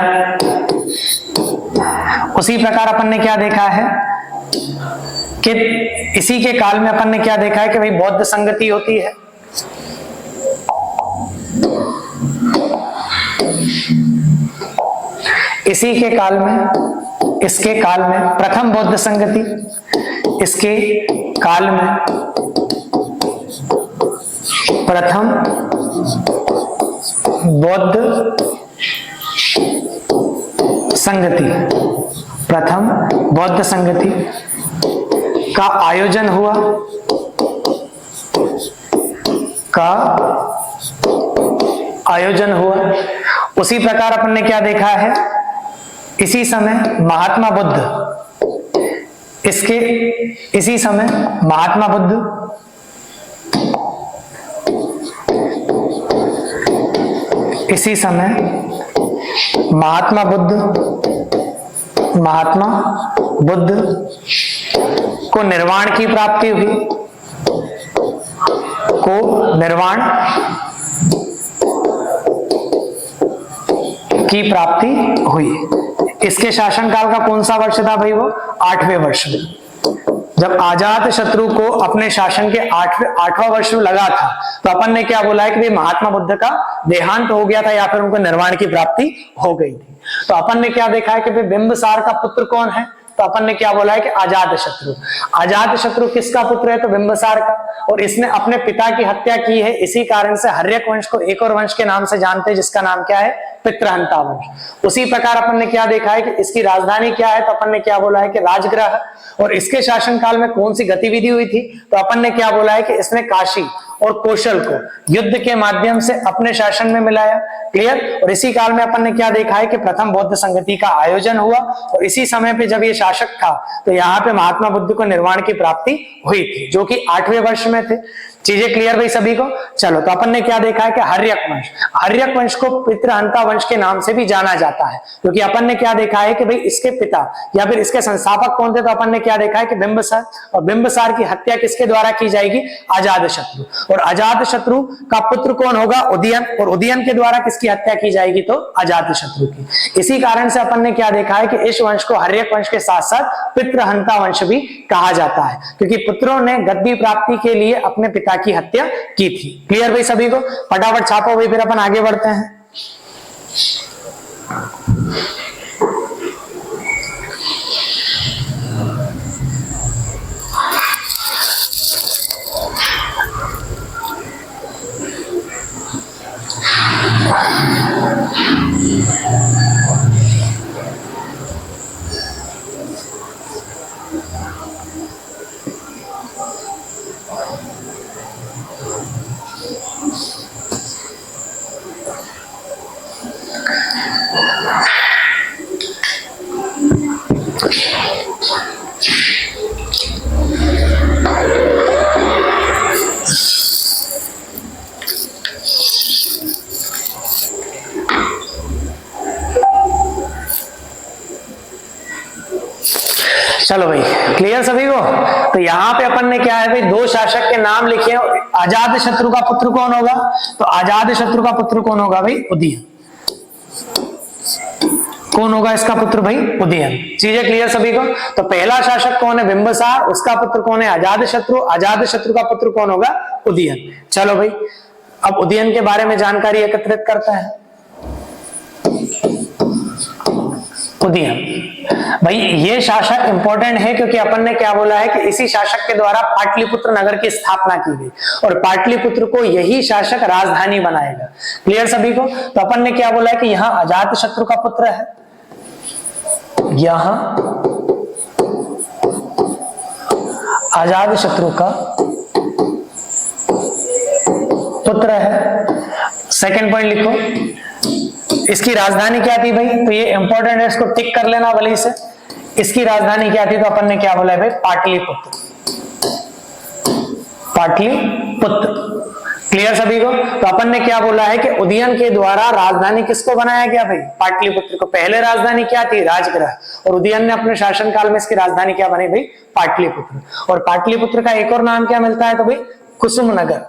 उसी प्रकार अपन ने क्या देखा है कि इसी के काल में अपन ने क्या देखा है कि भाई बौद्ध संगति होती है, इसी के काल में, इसके काल में प्रथम बौद्ध संगति, इसके काल में प्रथम बौद्ध संगति, प्रथम बौद्ध संगति का आयोजन हुआ, का आयोजन हुआ। उसी प्रकार अपन ने क्या देखा है, इसी समय महात्मा बुद्ध, इसके इसी समय महात्मा बुद्ध इसी समय महात्मा बुद्ध को निर्वाण की प्राप्ति हुई, को निर्वाण की प्राप्ति हुई। इसके शासनकाल का कौन सा वर्ष था भाई, वो 8वें वर्ष में, जब अजात शत्रु को अपने शासन के 8वां वर्ष लगा था, तो अपन ने क्या बोला है कि भाई महात्मा बुद्ध का देहांत हो गया था या फिर उनको निर्वाण की प्राप्ति हो गई थी। तो अपन ने क्या देखा है कि भाई बिंबिसार का पुत्र कौन है, तो अपन ने क्या बोला है कि अजात शत्रु। अजात शत्रु किसका पुत्र है, तो बिंबिसार का, और इसने अपने पिता की हत्या की है। इसी कारण से हर्यक वंश को एक और वंश के नाम से जानते हैं, जिसका नाम क्या है, पितृहंता वंश। उसी प्रकार अपन ने क्या देखा है कि इसकी राजधानी क्या है, तो अपन ने क्या बोला है कि राजगृह। और इसके शासनकाल में कौन सी गतिविधि हुई थी, तो अपन ने क्या बोला है कि इसने काशी और कौशल को युद्ध के माध्यम से अपने शासन में मिलाया। क्लियर। और इसी काल में अपन ने क्या देखा है कि प्रथम बौद्ध संगति का आयोजन हुआ, और इसी समय पे जब ये शासक था तो यहाँ पे महात्मा बुद्ध को निर्वाण की प्राप्ति हुई थी, जो कि 8वें वर्ष में थे। चीजें क्लियर भाई सभी को। चलो, तो अपन ने क्या देखा है कि हर्यक वंश, हर्यक वंश को पितृहंता वंश के नाम से भी जाना जाता है, क्योंकि अपन ने क्या देखा है कि भाई इसके पिता या फिर इसके संस्थापक कौन थे, तो अपन ने क्या देखा है कि बिंबिसार। और बिंबिसार की हत्या किसके द्वारा की जाएगी, अजात शत्रु। और अजात शत्रु का पुत्र कौन होगा, उदयन। और उदयन के द्वारा किसकी हत्या की जाएगी, तो अजात शत्रु की। इसी कारण से अपन ने क्या देखा है कि इस वंश को हर्यक वंश के साथ साथ पितृहंता वंश भी कहा जाता है, क्योंकि पुत्रों ने गद्दी प्राप्ति के लिए अपने पिता की हत्या की थी। क्लियर भाई सभी को। फटाफट छापो भाई, फिर अपन आगे बढ़ते हैं। चलो भाई, क्लियर सभी को। तो यहाँ पे अपन ने क्या है भाई, दो शासक के नाम लिखे। अजात शत्रु का पुत्र कौन होगा, तो अजात शत्रु का पुत्र कौन होगा भाई, उदयन। कौन होगा इसका पुत्र भाई, उदयन। चीजें क्लियर सभी को। तो पहला शासक कौन है, बिंबिसार, उसका पुत्र कौन है, अजात शत्रु। अजात शत्रु का पुत्र कौन होगा, उदयन। चलो भाई, अब उदयन के बारे में जानकारी एकत्रित करते हैं। उदयन भाई, ये शासक इंपॉर्टेंट है, क्योंकि अपन ने क्या बोला है कि इसी शासक के द्वारा पाटलिपुत्र नगर की स्थापना की गई, और पाटलिपुत्र को यही शासक राजधानी बनाएगा। क्लियर सभी को। तो अपन ने क्या बोला है कि यहाँ अजात शत्रु का पुत्र है, यहां अजात शत्रु का पुत्र है। सेकंड पॉइंट लिखो, इसकी राजधानी क्या थी भाई, तो ये इंपॉर्टेंट है, इसको टिक कर लेना भले से। इसकी राजधानी क्या थी, तो अपन ने क्या बोला है भाई, पाटलिपुत्र। पाटलिपुत्र। क्लियर सभी को। तो अपन ने क्या बोला है कि उदयन के द्वारा राजधानी किसको बनाया गया भाई, पाटलिपुत्र को। पहले राजधानी क्या थी, राजगृह, और उदयन ने अपने शासन काल में इसकी राजधानी क्या बनी भाई, पाटलिपुत्र। और पाटलिपुत्र का एक और नाम क्या मिलता है, तो भाई कुसुम नगर।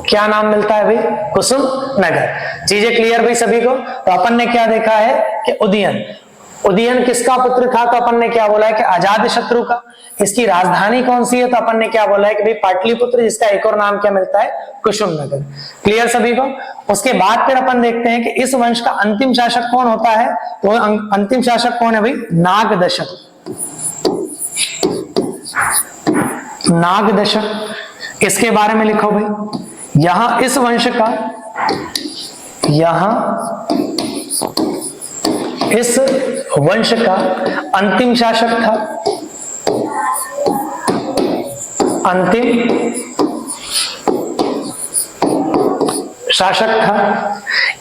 क्या नाम मिलता है भाई, कुसुम नगर। चीजें क्लियर भाई सभी को। तो अपन ने क्या देखा है कि उदयन, उदयन किसका पुत्र था, तो अपन ने क्या बोला है कि अजात शत्रु का। इसकी राजधानी कौन सी है, तो अपन ने क्या बोला है कि भाई पाटलिपुत्र, जिसका एक और नाम क्या मिलता है, कुसुम नगर। क्लियर सभी को। उसके बाद फिर अपन देखते हैं कि इस वंश का अंतिम शासक कौन होता है, तो अंतिम शासक कौन है भाई, नागदशक। नागदशक, इसके बारे में लिखो भाई। यहां इस वंश का, यहां इस वंश का अंतिम शासक था, अंतिम शासक था।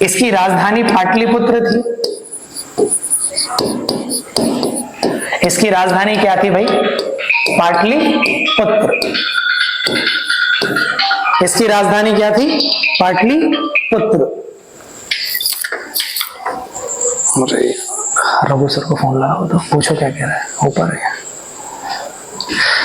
इसकी राजधानी पाटलिपुत्र थी। इसकी राजधानी क्या थी भाई, पाटलिपुत्र। इसकी राजधानी क्या थी, पाटलिपुत्र। मुझे रघु सर को फोन लगाओ तो पूछो क्या कह रहा है, ऊपर है।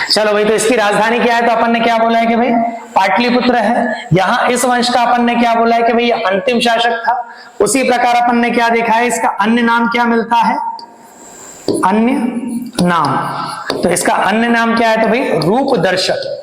चलो भाई, तो इसकी राजधानी क्या है, तो अपन ने क्या बोला है कि भाई पाटलिपुत्र है। यहां इस वंश का अपन ने क्या बोला है कि भाई अंतिम शासक था। उसी प्रकार अपन ने क्या देखा है, इसका अन्य नाम क्या मिलता है, अन्य नाम। तो इसका अन्य नाम क्या है? तो भाई रूप दर्शक।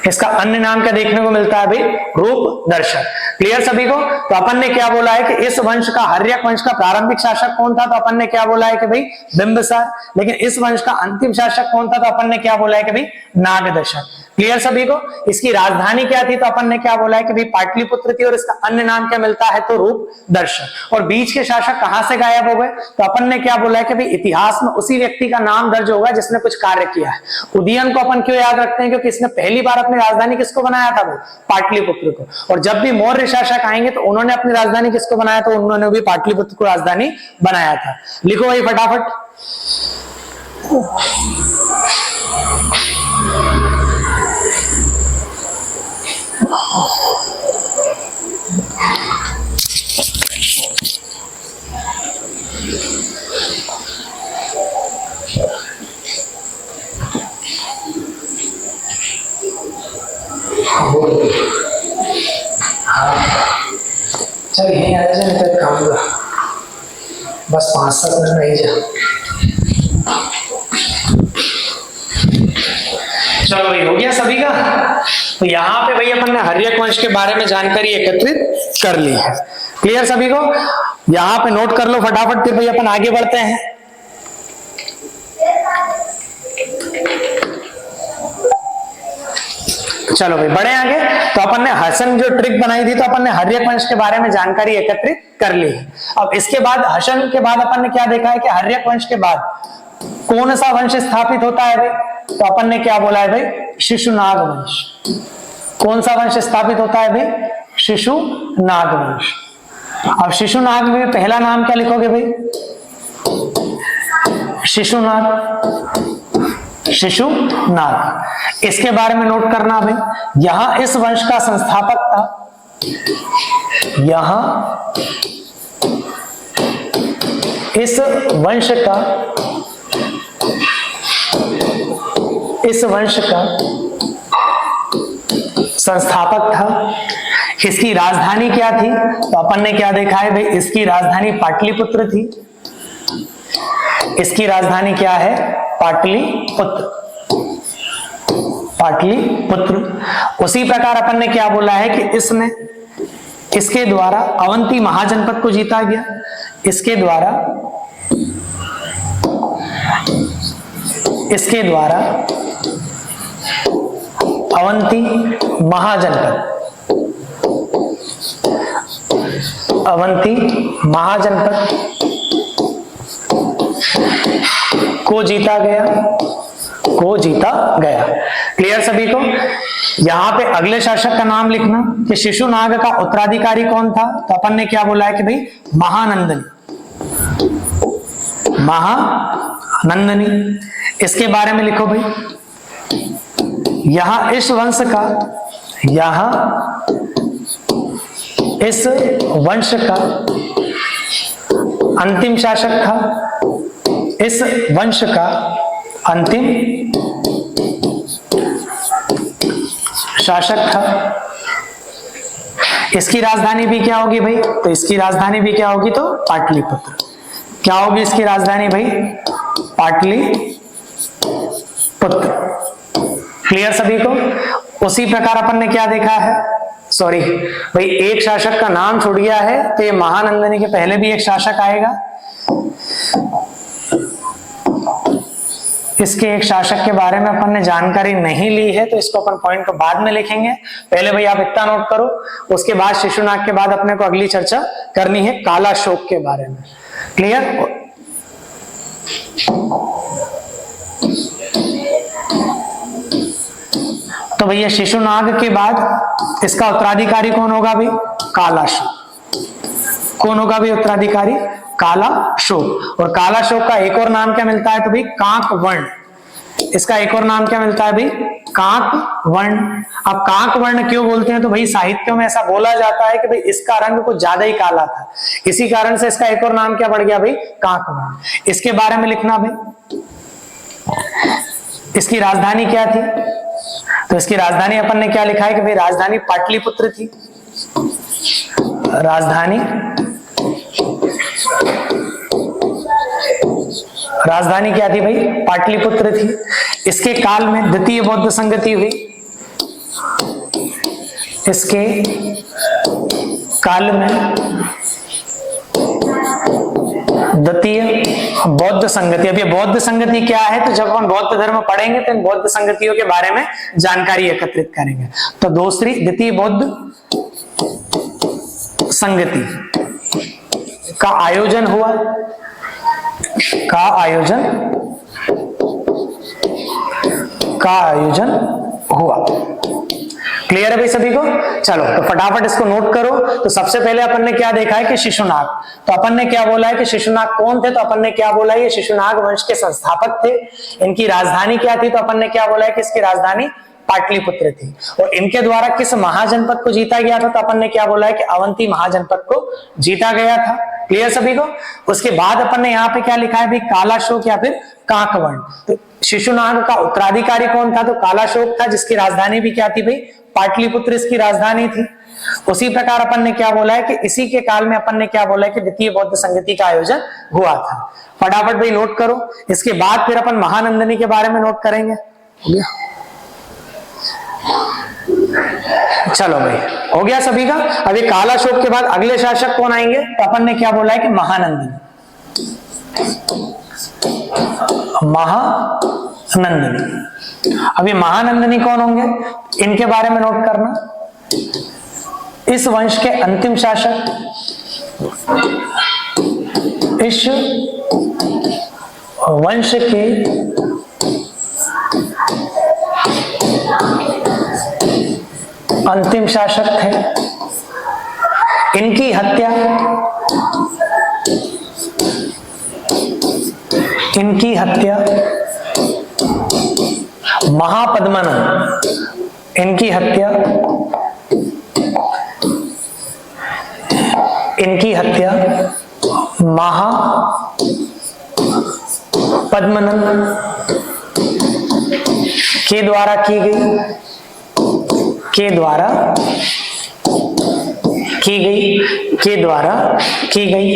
इसका अन्य नाम क्या देखने को मिलता है भाई? रूप दर्शक। क्लियर सभी को? तो अपन ने क्या बोला है कि इस वंश का, हर्यक वंश का प्रारंभिक शासक कौन था? तो अपन ने क्या बोला है कि भाई बिंबिसार। लेकिन इस वंश का अंतिम शासक कौन था? तो अपन ने क्या बोला है कि भाई नागदशक। क्लियर सभी को? इसकी राजधानी क्या थी? तो अपन ने क्या बोला है कि भाई पाटलिपुत्र थी। और इसका अन्य नाम क्या मिलता है? तो रूप दर्शक। और बीच के शासक कहां से गायब हो गए? तो अपन ने क्या बोला है कि भाई इतिहास में उसी व्यक्ति का नाम दर्ज होगा जिसने कुछ कार्य किया है। उदयन को अपन क्यों याद रखते हैं? क्योंकि इसने पहली बार अपनी राजधानी किसको बनाया था? वो पाटलिपुत्र को। और जब भी मौर्य शासक आएंगे तो उन्होंने अपनी राजधानी किसको बनाया? तो उन्होंने भी पाटलिपुत्र को राजधानी बनाया था। लिखो भाई फटाफट। चल यहीं आ जाए, तो काम हुआ बस 5-7 मिनट में ही जा। चलो भाई हो गया सभी का। तो यहाँ पे भाई अपन ने हर्यक वंश के बारे में जानकारी एकत्रित कर ली है। क्लियर सभी को? यहाँ पे नोट कर लो फटाफट, फिर भाई अपन आगे बढ़ते हैं। चलो भाई बढ़े आगे। तो अपन ने हसन जो ट्रिक बनाई थी, तो अपन ने हर्यक वंश के बारे में जानकारी एकत्रित कर ली है। अब इसके बाद हसन के बाद अपन ने क्या देखा है कि हर्यक वंश के बाद कौन सा वंश स्थापित होता है भाई? तो अपन ने क्या बोला है भाई? शिशुनाग वंश। कौन सा वंश स्थापित होता है भाई? शिशुनाग वंश। अब शिशुनाग में पहला नाम क्या लिखोगे भाई? शिशुनाग। शिशुनाग। इसके बारे में नोट करना भाई। यहां इस वंश का संस्थापक था, यहां इस वंश का संस्थापक था। इसकी राजधानी क्या थी? तो अपन ने क्या देखा है भाई? इसकी राजधानी पाटलिपुत्र थी। इसकी राजधानी क्या है? पाटलिपुत्र। पाटलिपुत्र। उसी प्रकार अपन ने क्या बोला है कि इसके द्वारा अवंती महाजनपद को जीता गया। इसके द्वारा अवंती महाजनपद को जीता गया। क्लियर सभी को? यहां पे अगले शासक का नाम लिखना कि शिशुनाग का उत्तराधिकारी कौन था? तो अपन ने क्या बोला है कि भाई महानंदनी। इसके बारे में लिखो भाई। यहां इस वंश का अंतिम शासक था। इस वंश का अंतिम शासक था। इसकी राजधानी भी क्या होगी भाई? तो इसकी राजधानी भी क्या होगी? तो पाटलिपुत्र। क्या होगी इसकी राजधानी भाई? पाटलिपुत्र। क्लियर सभी को? उसी प्रकार अपन ने क्या देखा है? सॉरी भाई, एक शासक का नाम छूट गया है, तो ये महानंदनी के पहले भी एक शासक आएगा। इसके एक शासक के बारे में अपन ने जानकारी नहीं ली है, तो इसको अपन पॉइंट को बाद में लिखेंगे। पहले भाई आप इतना नोट करो। उसके बाद शिशुनाग के बाद अपने को अगली चर्चा करनी है कालाशोक के बारे में। क्लियर? तो भैया शिशुनाग के बाद इसका उत्तराधिकारी कौन होगा भाई? कालाशोक। कौन होगा भाई उत्तराधिकारी? कालाशोक। और कालाशोक का एक और नाम क्या मिलता है? तो भाई काकवर्ण। इसका एक और नाम क्या मिलता है भाई? काकवर्ण। अब काकवर्ण क्यों बोलते हैं? तो भाई साहित्यों में ऐसा बोला जाता है कि भाई इसका रंग कुछ ज्यादा ही काला था, इसी कारण से इसका एक और नाम क्या पड़ गया भाई? काकवर्ण। इसके बारे में लिखना भाई। इसकी राजधानी क्या थी? तो इसकी राजधानी अपन ने क्या लिखा है कि भाई राजधानी पाटलिपुत्र थी। राजधानी राजधानी क्या थी भाई? पाटलिपुत्र थी। इसके काल में द्वितीय बौद्ध संगति हुई। इसके काल में द्वितीय बौद्ध संगति। अब ये बौद्ध संगति क्या है, तो जब हम बौद्ध धर्म पढ़ेंगे तो इन बौद्ध संगतियों के बारे में जानकारी एकत्रित करेंगे। तो दूसरी द्वितीय बौद्ध संगति का आयोजन हुआ, हुआ। क्लियर है भाई सभी को? चलो तो फटाफट इसको नोट करो। तो सबसे पहले अपन ने क्या देखा है कि शिशुनाग। तो अपन ने क्या बोला है कि शिशुनाग कौन थे? तो अपन ने क्या बोला है, ये शिशुनाग वंश के संस्थापक थे। इनकी राजधानी क्या थी? तो अपन ने क्या बोला है कि इसकी राजधानी पाटलिपुत्र थी। और इनके द्वारा किस महाजनपद को जीता गया था? तो अपन ने क्या बोला है कि अवंती महाजनपद को जीता गया था। क्लियर सभी को? उसके बाद अपन ने यहाँ पे क्या लिखा है भाई? कालाशोक या फिर काकवर्ण। तो शिशुनाग का उत्तराधिकारी कौन था? तो कालाशोक था, जिसकी राजधानी भी क्या थी भाई? पाटलिपुत्र इसकी राजधानी थी। उसी प्रकार अपन ने क्या बोला है कि इसी के काल में अपन ने क्या बोला है कि द्वितीय बौद्ध संगति का आयोजन हुआ था। फटाफट भाई नोट करो। इसके बाद फिर अपन महानंदनी के बारे में नोट करेंगे। हो गया? चलो भाई हो गया सभी का। अभी कालाशोक के बाद अगले शासक कौन आएंगे? तो अपन ने क्या बोला है कि महानंदनी। अभी महानंदनी कौन होंगे? इनके बारे में नोट करना। इस वंश के अंतिम शासक, इस वंश के अंतिम शासक थे। इनकी हत्या महापद्मनन, इनकी हत्या महापद्मनन के द्वारा की गई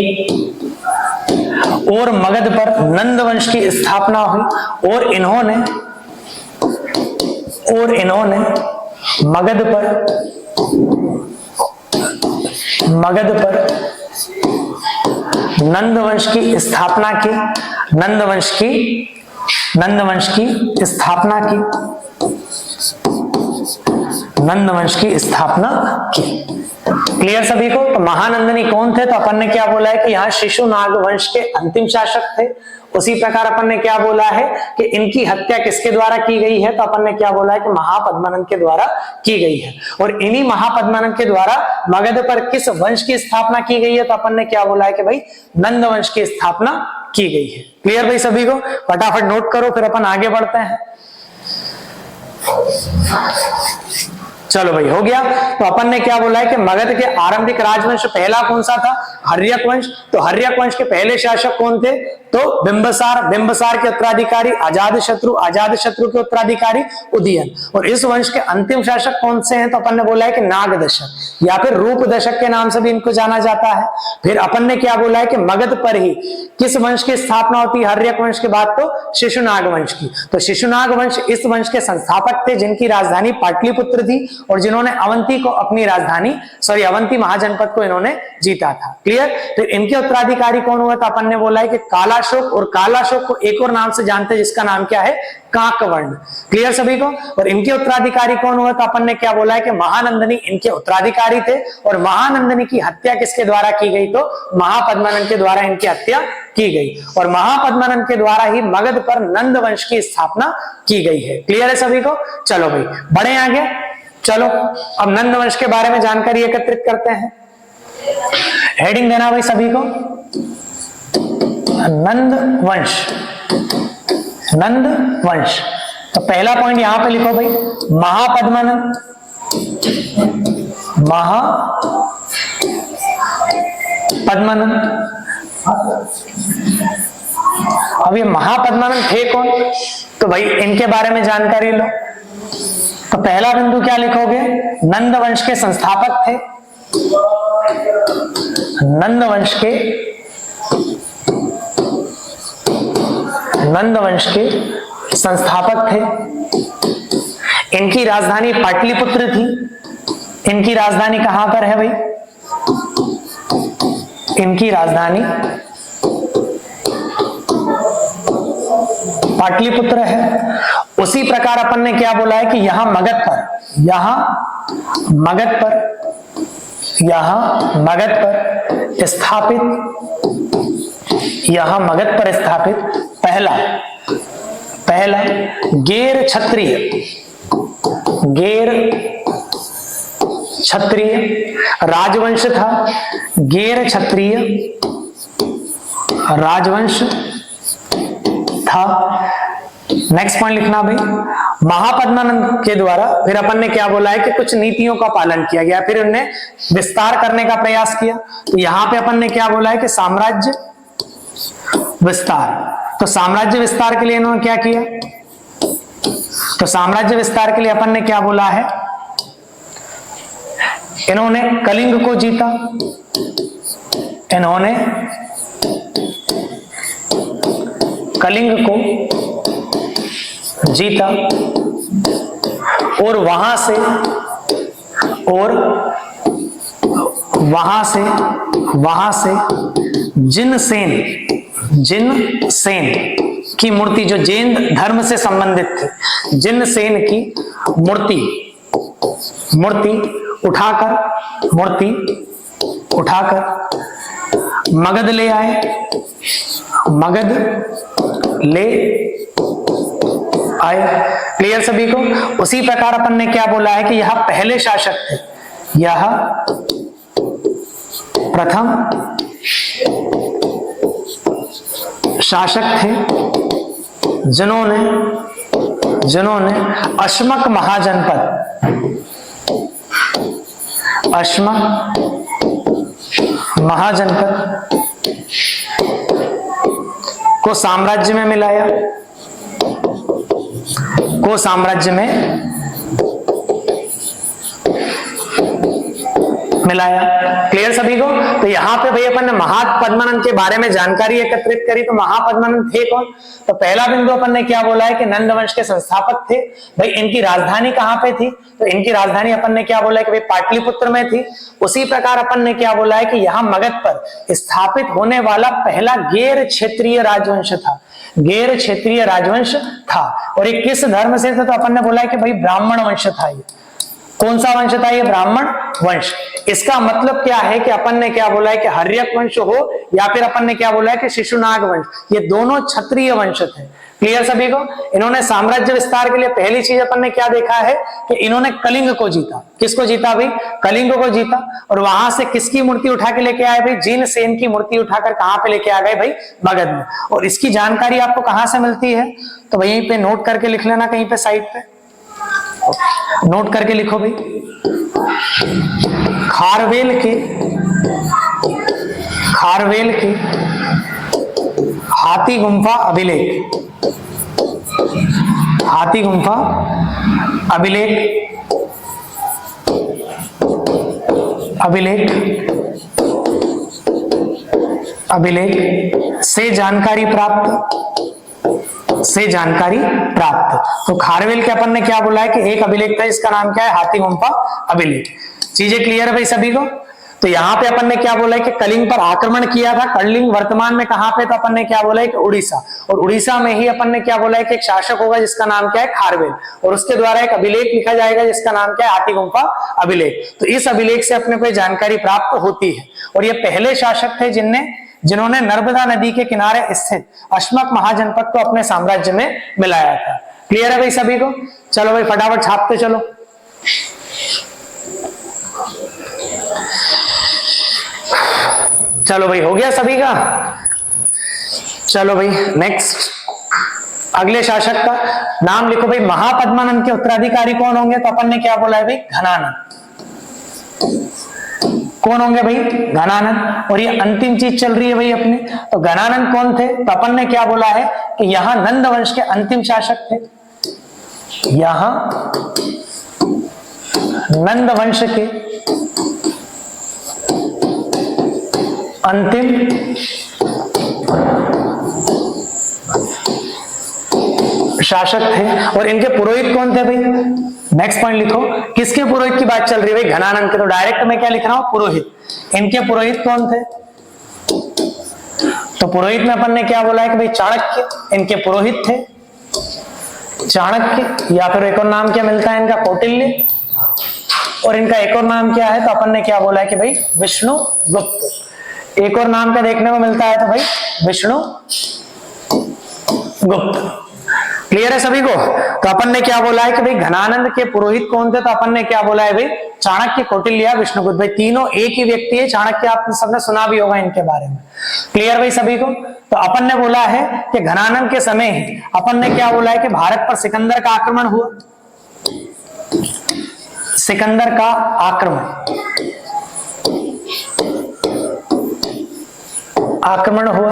और मगध पर नंद वंश की स्थापना हुई। और इन्होंने मगध पर नंद वंश की स्थापना की। क्लियर सभी को? तो महानंदनी कौन थे? तो अपन ने क्या बोला है कि यहाँ शिशुनाग वंश के अंतिम शासक थे। उसी प्रकार अपन ने क्या बोला है कि इनकी हत्या किसके द्वारा की गई है? तो अपन ने क्या बोला है कि महापद्मनन के द्वारा की गई है। और इन्हीं महापद्मनन के द्वारा मगध पर किस वंश की स्थापना की गई है? तो अपन ने क्या बोला है कि भाई नंद वंश की स्थापना की गई है। क्लियर भाई सभी को? फटाफट नोट करो, फिर अपन आगे बढ़ते हैं। चलो भाई हो गया। तो अपन ने क्या बोला है कि मगध के आरंभिक राजवंश पहला कौन सा था? हर्यक वंश। तो हर्यक वंश के पहले शासक कौन थे? तो बिंबिसार के उत्तराधिकारी अजातशत्रु के उत्तराधिकारी उदयन। और इस वंश के अंतिम शासक कौन से हैं? तो अपन ने बोला है कि नागदशक या फिर रूपदशक के नाम से भी इनको जाना जाता है। फिर अपन ने क्या बोला है कि मगध पर ही किस वंश की स्थापना होती है हर्यक वंश के बाद? तो शिशुनाग वंश की। तो शिशुनाग वंश इस वंश के संस्थापक थे, जिनकी राजधानी पाटलिपुत्र थी और जिन्होंने अवंती महाजनपद को इन्होंने जीता था। क्लियर? तो इनके उत्तराधिकारी कौन हुआ? तो अपन ने बोला है कि कालाशोक। और कालाशोक को एक और नाम से जानते हैं, जिसका नाम क्या है? काकवर्ण। क्लियर सभी को? और इनके उत्तराधिकारी कौन हुआ? तो अपन ने क्या बोला है कि महानंदनी इनके उत्तराधिकारी थे। और महानंदनी की हत्या किसके द्वारा की गई? तो महापद्मनन के द्वारा इनकी हत्या की गई। और महापद्मनन के द्वारा ही मगध पर नंद वंश की स्थापना की गई है। क्लियर है सभी को? चलो भाई बढ़े आगे। चलो अब नंद वंश के बारे में जानकारी एकत्रित करते हैं। हेडिंग देना भाई सभी को, नंद वंश। तो पहला पॉइंट यहां पे लिखो भाई, महापद्मनन। अब ये महापद्मनन थे कौन? तो भाई इनके बारे में जानकारी लो। तो पहला बिंदु क्या लिखोगे? नंद वंश के संस्थापक थे। नंद वंश के नंद वंश के संस्थापक थे। इनकी राजधानी पाटलिपुत्र थी। इनकी राजधानी कहां पर है भाई? इनकी राजधानी पाटलिपुत्र है। उसी प्रकार अपन ने क्या बोला है कि यहां मगध पर, मगध पर स्थापित पहला गैर क्षत्रिय राजवंश था। गैर क्षत्रिय राजवंश था। नेक्स्ट पॉइंट लिखना भाई, महापद्मानंद के द्वारा फिर अपन ने क्या बोला है कि कुछ नीतियों का पालन किया गया, फिर उन्हें विस्तार करने का प्रयास किया। तो यहां पे अपन ने क्या बोला है कि साम्राज्य विस्तार। तो साम्राज्य विस्तार के लिए इन्होंने क्या किया? तो साम्राज्य विस्तार के लिए अपन ने क्या बोला है? इन्होंने कलिंग को जीता। इन्होंने कलिंग को जीता और वहां से जिन सेन की मूर्ति, जो जैन धर्म से संबंधित थे, जिन सेन की मूर्ति उठाकर मगध ले आए। क्लियर सभी को? उसी प्रकार अपन ने क्या बोला है कि यह पहले शासक थे, यह प्रथम शासक थे जिन्होंने अश्मक महाजनपद को साम्राज्य में मिलाया, क्लियर सभी को? तो यहाँ पे भाई अपन ने महापद्मानंद के बारे में जानकारी एकत्रित करी। तो महापद्मानंद थे कौन? तो पहला बिंदु अपन ने क्या बोला है कि नंद वंश के संस्थापक थे। भाई इनकी राजधानी कहाँ पे थी? तो इनकी राजधानी अपन ने क्या बोला है कि भाई पाटलिपुत्र में थी। उसी प्रकार अपन ने क्या बोला है कि यहाँ मगध पर स्थापित होने वाला पहला गैर क्षेत्रीय राजवंश था। और ये किस धर्म से था? तो अपन ने बोला है कि भाई ब्राह्मण वंश था। ये कौन सा वंश था? ये ब्राह्मण वंश। इसका मतलब क्या है कि अपन ने क्या बोला है कि हर्यक वंश हो या फिर अपन ने क्या बोला है कि शिशुनाग वंश, ये दोनों क्षत्रिय वंश थे। क्लियर सभी को? इन्होंने साम्राज्य विस्तार के लिए पहली चीज अपन ने क्या देखा है कि इन्होंने कलिंग को जीता। किसको जीता भाई? कलिंग को जीता। और वहां से किसकी मूर्ति उठा के लेके आए भाई? जिन सेन की मूर्ति उठाकर कहां पे लेके आ गए भाई? मगध में। और इसकी जानकारी आपको कहां से मिलती है? तो वहीं पे नोट करके लिख लेना, कहीं पे साइड पे नोट करके लिखो भाई। खारवेल के हाथी गुम्फा अभिलेख से जानकारी प्राप्त। तो खारवेल के अपन ने क्या बोला है कि एक अभिलेख था, इसका नाम क्या है? हाथी गुम्फा अभिलेख। चीजें क्लियर है भाई सभी को? तो यहाँ पे अपन ने क्या बोला है कि कलिंग पर आक्रमण किया था। कलिंग वर्तमान में कहां पे? तो अपन ने क्या बोला है कि उड़ीसा। और उड़ीसा में ही अपन ने क्या बोला है कि एक शासक होगा जिसका नाम क्या है? खारवेल। और उसके द्वारा एक अभिलेख लिखा जाएगा जिसका नाम क्या है? हाथी गुम्फा अभिलेख। तो इस अभिलेख से अपने को जानकारी प्राप्त होती है। और ये पहले शासक थे जिन्होंने नर्मदा नदी के किनारे स्थित अश्मक महाजनपद को अपने साम्राज्य में मिलाया था। क्लियर है भाई सभी को? चलो भाई फटाफट छापते चलो। चलो भाई, हो गया सभी का? चलो भाई नेक्स्ट, अगले शासक का नाम लिखो भाई। महापद्मानंद के उत्तराधिकारी कौन होंगे? तो अपन ने क्या बोला है भाई? घनानंद। कौन होंगे भाई? घनानंद। और ये अंतिम चीज चल रही है भाई अपनी। तो घनानंद कौन थे? तो अपन ने क्या बोला है कि यहां नंद वंश के अंतिम शासक थे। यहां नंद वंश के अंतिम शासक थे। और इनके पुरोहित कौन थे भाई? नेक्स्ट पॉइंट लिखो, किसके पुरोहित की बात चल रही है भाई? घनानंद के। तो डायरेक्ट मैं क्या लिख रहा हूं? पुरोहित। इनके पुरोहित कौन थे? तो पुरोहित में अपन ने क्या बोला है कि भाई चाणक्य इनके पुरोहित थे। चाणक्य, या फिर एक और नाम क्या मिलता है इनका? कौटिल्य। और इनका एक और नाम क्या है? तो अपन ने क्या बोला है कि भाई विष्णुगुप्त। एक और नाम क्या देखने को मिलता है? तो भाई विष्णुगुप्त। क्लियर है सभी को? तो अपन ने क्या बोला है कि भाई घनानंद के पुरोहित कौन थे? तो अपन ने क्या बोला है भाई? चाणक्य, कौटिल्य, विष्णुगुप्त। भाई तीनों एक ही व्यक्ति है। चाणक्य आप सबने सुना भी होगा इनके बारे में। क्लियर भाई सभी को? तो अपन ने बोला है कि घनानंद के समय ही अपन ने क्या बोला है कि भारत पर सिकंदर का आक्रमण हुआ। सिकंदर का आक्रमण हुआ।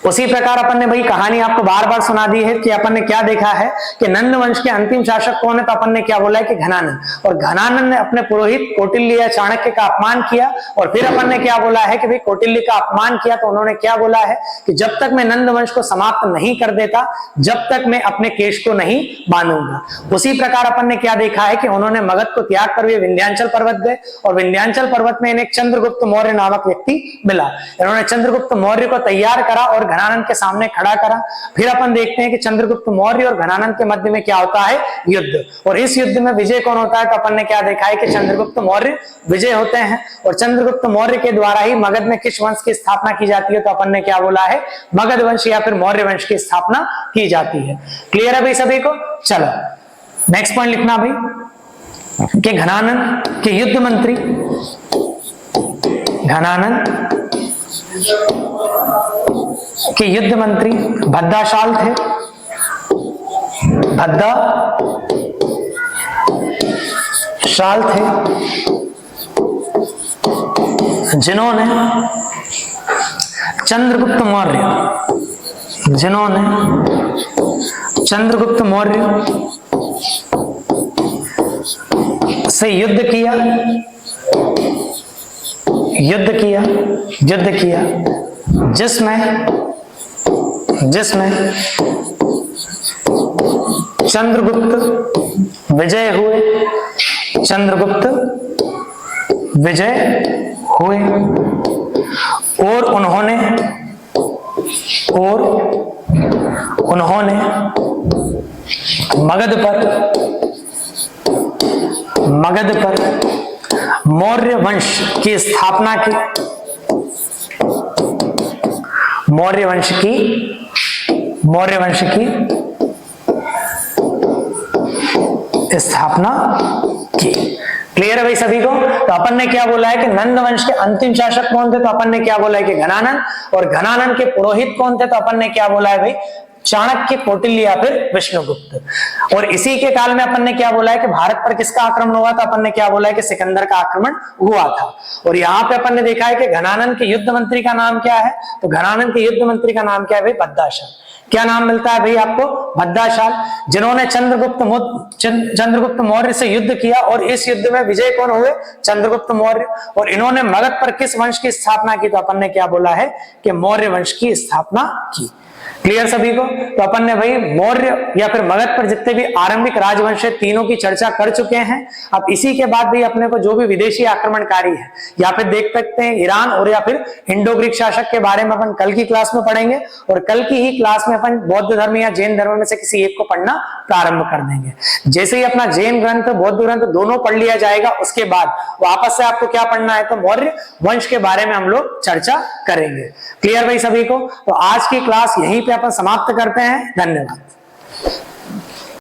उसी प्रकार अपन ने भाई कहानी आपको बार बार सुना दी है कि अपन ने क्या देखा है कि नंद वंश के अंतिम शासक कौन है? तो अपन ने क्या बोला है कि घनानंद। और घनानंद ने अपने पुरोहित कौटिल्य या चाणक्य का अपमान किया। और फिर अपन ने क्या बोला है कि भाई कौटिल्य का अपमान किया तो उन्होंने क्या बोला है कि जब तक मैं नंद वंश को समाप्त नहीं कर देता, जब तक मैं अपने केश को नहीं बांधूंगा। उसी प्रकार अपन ने क्या देखा है कि उन्होंने मगध को त्याग कर वे विंध्याचल पर्वत गए। और विंध्याचल पर्वत में इन्हें चंद्रगुप्त मौर्य नामक व्यक्ति मिला। इन्होंने चंद्रगुप्त मौर्य को तैयार करा और घनानंद के सामने खड़ा करा। फिर अपन देखते हैं कि चंद्रगुप्त मौर्य और घनानंद के मध्य में क्या होता है? युद्ध। और इस युद्ध में विजय कौन होता है? तो अपन ने क्या देखा है कि चंद्रगुप्त मौर्य विजय होते हैं। और चंद्रगुप्त मौर्य के द्वारा ही मगध में किस वंश की स्थापना की जाती है? तो अपन ने क्या बोला है? मगध वंश या फिर मौर्य वंश की स्थापना की जाती है। क्लियर है भाई सभी को? चलो नेक्स्ट पॉइंट लिखना भाई कि घनानंद के युद्ध मंत्री, घनानंद के युद्ध मंत्री भद्दाशाल थे। भद्दाशाल थे जिन्होंने चंद्रगुप्त मौर्य से युद्ध किया जिसमें चंद्रगुप्त विजय हुए। और उन्होंने मगध पर मौर्य वंश की स्थापना की। मौर्य वंश की स्थापना की। क्लियर है भाई सभी को? तो अपन ने क्या बोला है कि नंद वंश के अंतिम शासक कौन थे? तो अपन ने क्या बोला है कि घनानंद। और घनानंद के पुरोहित कौन थे? तो अपन ने क्या बोला है भाई? चाणक्य, कौटिल्य या फिर विष्णुगुप्त। और इसी के काल में अपन ने क्या बोला है कि भारत पर किसका आक्रमण हुआ था? अपन ने क्या बोला है कि सिकंदर का आक्रमण हुआ था। और यहाँ पे अपन ने देखा है कि घनानंद के युद्ध मंत्री का नाम क्या है? तो घनानंद के युद्ध मंत्री का नाम क्या है भाई? भद्दाशाल। क्या नाम मिलता है भाई आपको? भद्दाशाल। जिन्होंने चंद्रगुप्त मौर्य से युद्ध किया। और इस युद्ध में विजय कौन हुए? चंद्रगुप्त मौर्य। और इन्होंने मगध पर किस वंश की स्थापना की? तो अपन ने क्या बोला है कि मौर्य वंश की स्थापना की। क्लियर सभी को? तो अपन ने भाई मौर्य या फिर मगध पर जितने भी आरंभिक राजवंश है तीनों की चर्चा कर चुके हैं। अब इसी के बाद भी अपने को जो भी विदेशी आक्रमणकारी है या फिर देख सकते हैं ईरान और या फिर इंडो ग्रीक शासक के बारे में अपन कल की क्लास में पढ़ेंगे। और कल की ही क्लास में अपन बौद्ध धर्म या जैन धर्म में से किसी एक को पढ़ना प्रारंभ कर देंगे। जैसे ही अपना जैन ग्रंथ बौद्ध ग्रंथ दोनों पढ़ लिया जाएगा उसके बाद वापस से आपको क्या पढ़ना है? तो मौर्य वंश के बारे में हम लोग चर्चा करेंगे। क्लियर भाई सभी को? तो आज की क्लास यहीं पे अपन समाप्त करते हैं। धन्यवाद।